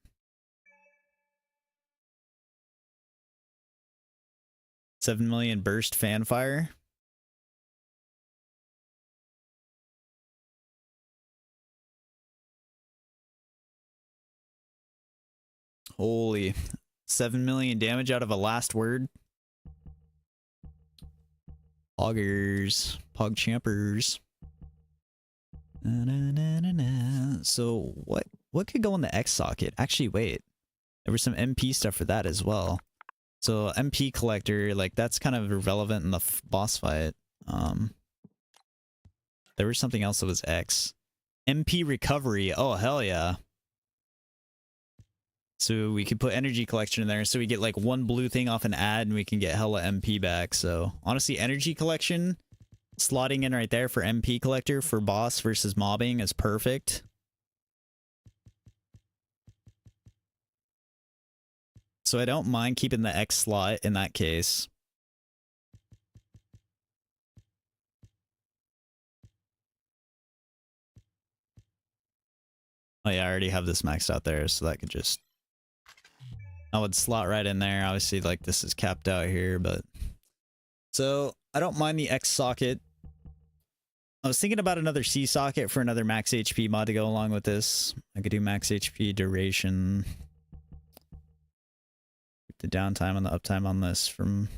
$7 million burst fanfire. Holy, 7 million damage out of a last word. Poggers, pog champers. So what could go in the X socket? Actually, wait, there was some MP stuff for that as well. So MP collector, like that's kind of irrelevant in the boss fight. There was something else that was X. MP recovery. Oh hell yeah. So we could put energy collection in there, so we get like one blue thing off an ad and we can get hella MP back. So honestly, energy collection, slotting in right there for MP collector for boss versus mobbing is perfect. So I don't mind keeping the X slot in that case. Oh yeah, I already have this maxed out there, so that could just... I would slot right in there. Obviously, like, this is capped out here, but... So, I don't mind the X socket. I was thinking about another C socket for another max HP mod to go along with this. I could do max HP duration. Keep the downtime and the uptime on this from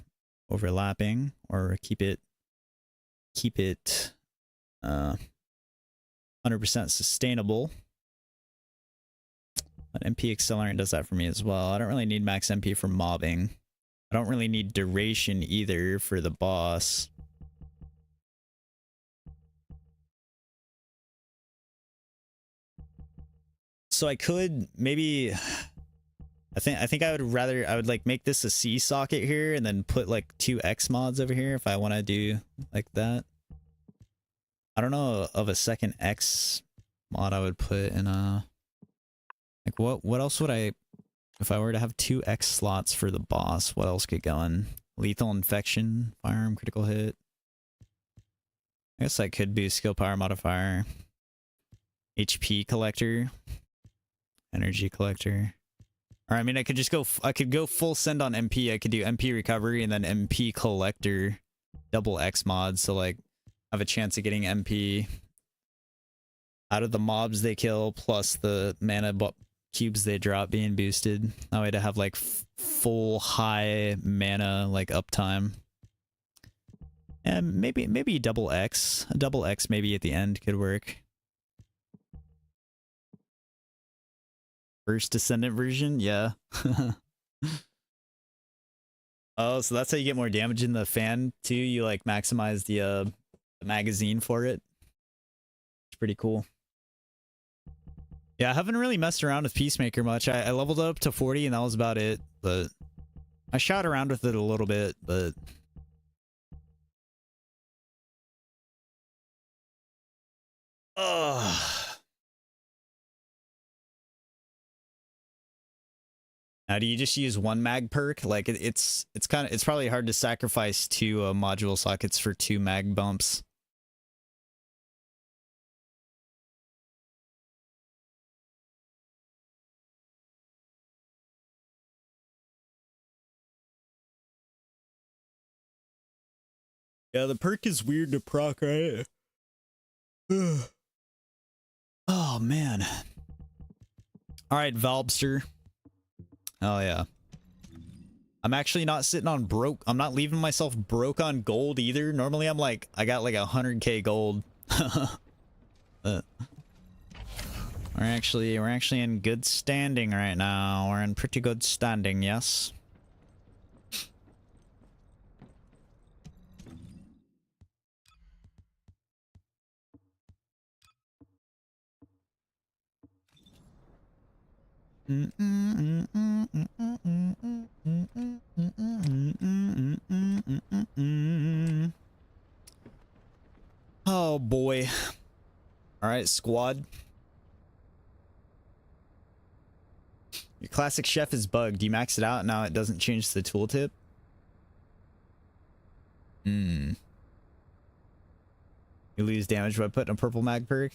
overlapping, or keep it 100% sustainable. But MP accelerant does that for me as well. I don't really need max MP for mobbing. I don't really need duration either for the boss. So I could maybe... I think I would like make this a C socket here and then put like 2 X mods over here if I want to do like that. I don't know of a second X mod I would put in a... Like what else would I... If I were to have 2 X slots for the boss, what else could go in? Lethal infection, firearm, critical hit. I guess I could boost skill power modifier. HP collector. Energy collector. Or I mean, I could just go. I could go full send on MP. I could do MP recovery and then MP collector, double X mod. So like, I have a chance of getting MP out of the mobs they kill, plus the mana cubes they drop being boosted. That way to have like full high mana like uptime. And maybe double X. A double X maybe at the end could work. First Descendant version, yeah. Oh, so that's how you get more damage in the fan too. You like maximize the magazine for it. It's pretty cool. Yeah, I haven't really messed around with Peacemaker much. I leveled up to 40 and that was about it. But I shot around with it a little bit, but now, do you just use one mag perk? Like it's probably hard to sacrifice two module sockets for 2 mag bumps. Yeah, the perk is weird to proc, right? Oh man. All right, Valbster. Oh yeah. I'm actually not sitting on broke. I'm not leaving myself broke on gold either. Normally I'm like, I got like 100k gold. We're actually in good standing right now. We're in pretty good standing, yes. Oh boy. All right, squad. Your classic chef is bugged. You max it out, now it doesn't change the tooltip. You lose damage by putting a purple mag perk.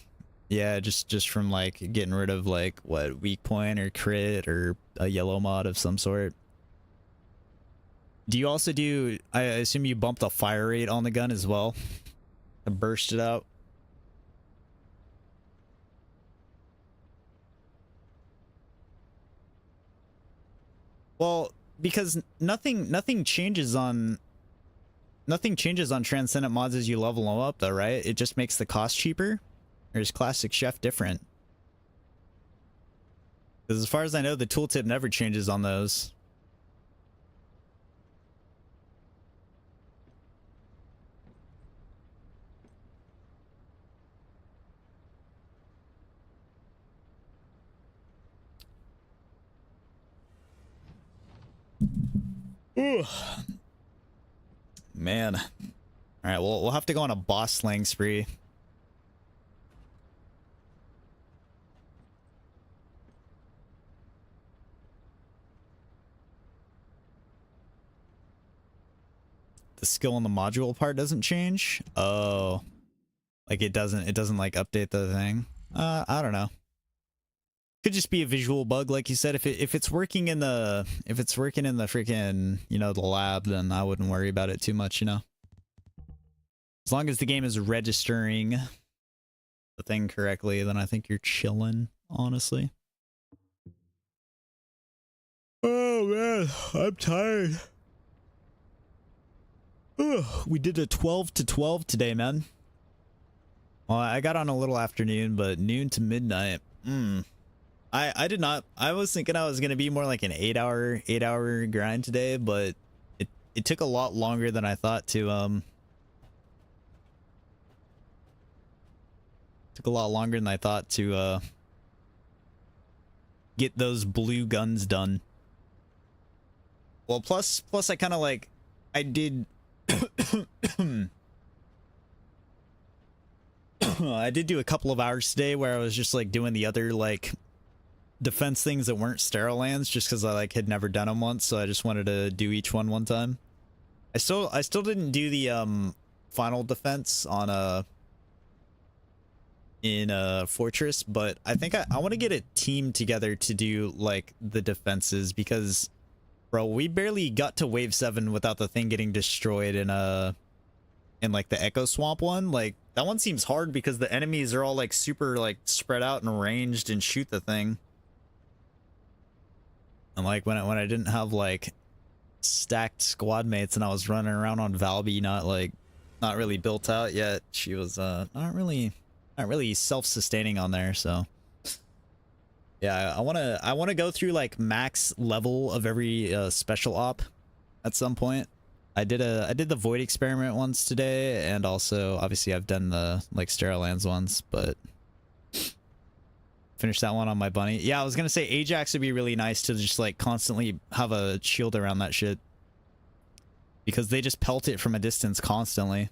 Yeah, just from like getting rid of like what, weak point or crit or a yellow mod of some sort. Do you also do, I assume you bump the fire rate on the gun as well to burst it out? Well, because nothing changes on Transcendent mods as you level them up though, right? It just makes the cost cheaper. Or is Classic Chef different? Because as far as I know, the tooltip never changes on those. Ooh. Man. Alright, well, we'll have to go on a boss slaying spree. The skill on the module part doesn't change? Oh. Like it doesn't like update the thing? I don't know. Could just be a visual bug, like you said. If it's working in the freaking, you know, the lab, then I wouldn't worry about it too much, you know. As long as the game is registering the thing correctly, then I think you're chilling, honestly. Oh man, I'm tired. Ugh, we did a 12 to 12 today, man. Well, I got on a little afternoon, but noon to midnight. I did not. I was thinking I was gonna be more like an 8-hour grind today, but it took a lot longer than I thought to get those blue guns done. Well, plus I kind of like I did I did do a couple of hours today where I was just like doing the other like defense things that weren't sterile lands, just because I like had never done them once, so I just wanted to do each one time. I still didn't do the final defense on in Fortress, but I think I want to get a team together to do like the defenses, because bro, we barely got to wave 7 without the thing getting destroyed in like the Echo Swamp one. Like that one seems hard because the enemies are all like super like spread out and ranged and shoot the thing. And like when I didn't have like stacked squad mates and I was running around on Valby, not really built out yet. She was not really self-sustaining on there, so yeah, I want to go through like max level of every special op at some point. I did the Void experiment once today, and also obviously I've done the like Sterile Lands ones, but finished that one on my bunny. Yeah, I was gonna say Ajax would be really nice to just like constantly have a shield around that shit, because they just pelt it from a distance constantly.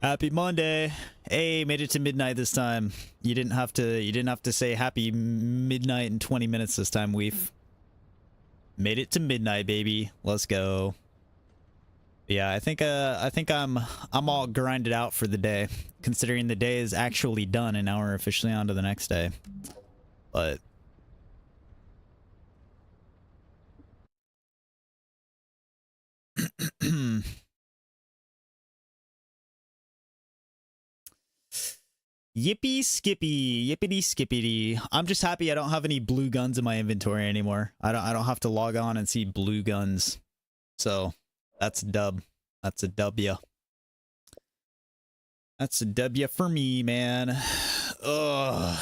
Happy Monday. Hey, made it to midnight this time. You didn't have to say happy midnight in 20 minutes this time, Weef. Made it to midnight, baby. Let's go. Yeah, I think I'm all grinded out for the day, considering the day is actually done and now we're officially on to the next day. But yippee skippy, yippity skippity. I'm just happy I don't have any blue guns in my inventory anymore. I don't have to log on and see blue guns. So that's a dub. That's a W. That's a W for me, man. Ugh.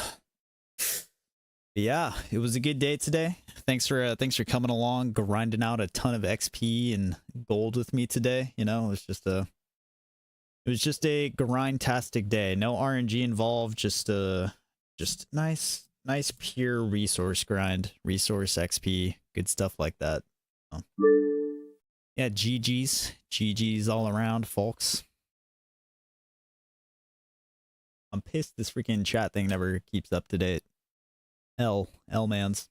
Yeah, it was a good day today. Thanks for coming along, grinding out a ton of XP and gold with me today. You know, it was just a grind-tastic day. No RNG involved, just nice pure resource grind, resource XP, good stuff like that. Oh. Yeah, GG's all around, folks. I'm pissed this freaking chat thing never keeps up to date. L-mans.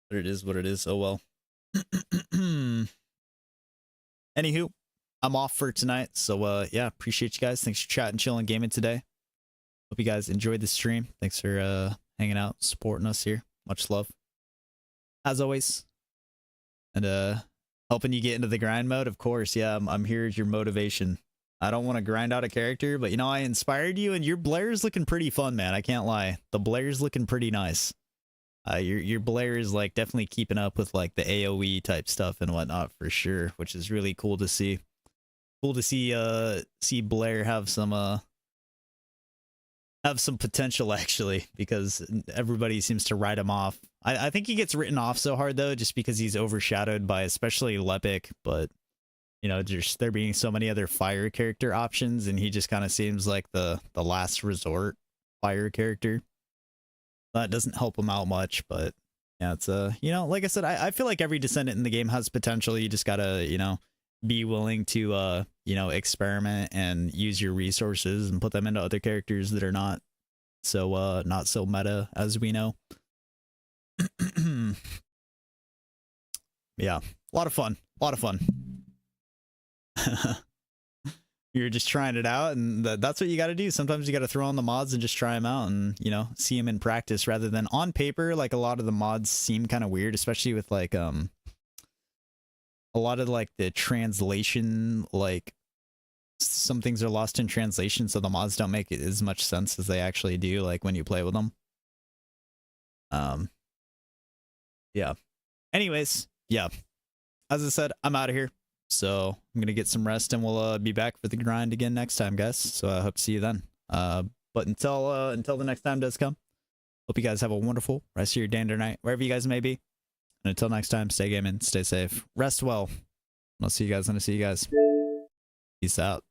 But it is what it is. Oh well. Anywho, I'm off for tonight, so yeah, appreciate you guys. Thanks for chatting, chilling, gaming today. Hope you guys enjoyed the stream. Thanks for hanging out, supporting us here. Much love, as always. And helping you get into the grind mode, of course. Yeah, I'm here as your motivation. I don't want to grind out a character, but you know, I inspired you, and your Blair's looking pretty fun, man. I can't lie. The Blair's looking pretty nice. Your Blair is like definitely keeping up with like the AoE type stuff and whatnot for sure, which is really cool to see. Cool to see Blair have some potential, actually, because everybody seems to write him off. I think he gets written off so hard though, just because he's overshadowed by especially Lepic, but you know, just there being so many other fire character options, and he just kind of seems like the last resort fire character. That doesn't help him out much, but yeah, it's you know, like I said, I feel like every descendant in the game has potential. You just gotta, you know, be willing to you know, experiment and use your resources and put them into other characters that are not so meta, as we know. Yeah, a lot of fun. You're just trying it out, and that's what you got to do. Sometimes you got to throw on the mods and just try them out and, you know, see them in practice rather than on paper. Like a lot of the mods seem kind of weird, especially with like a lot of like the translation, like some things are lost in translation, so the mods don't make it as much sense as they actually do, like when you play with them. Yeah. Anyways, yeah. As I said, I'm out of here. So I'm gonna get some rest, and we'll be back for the grind again next time, guys. So I hope to see you then. But until the next time does come, hope you guys have a wonderful rest of your day or night, wherever you guys may be. And until next time, stay gaming, stay safe, rest well. I'll see you guys when I see you guys. Peace out.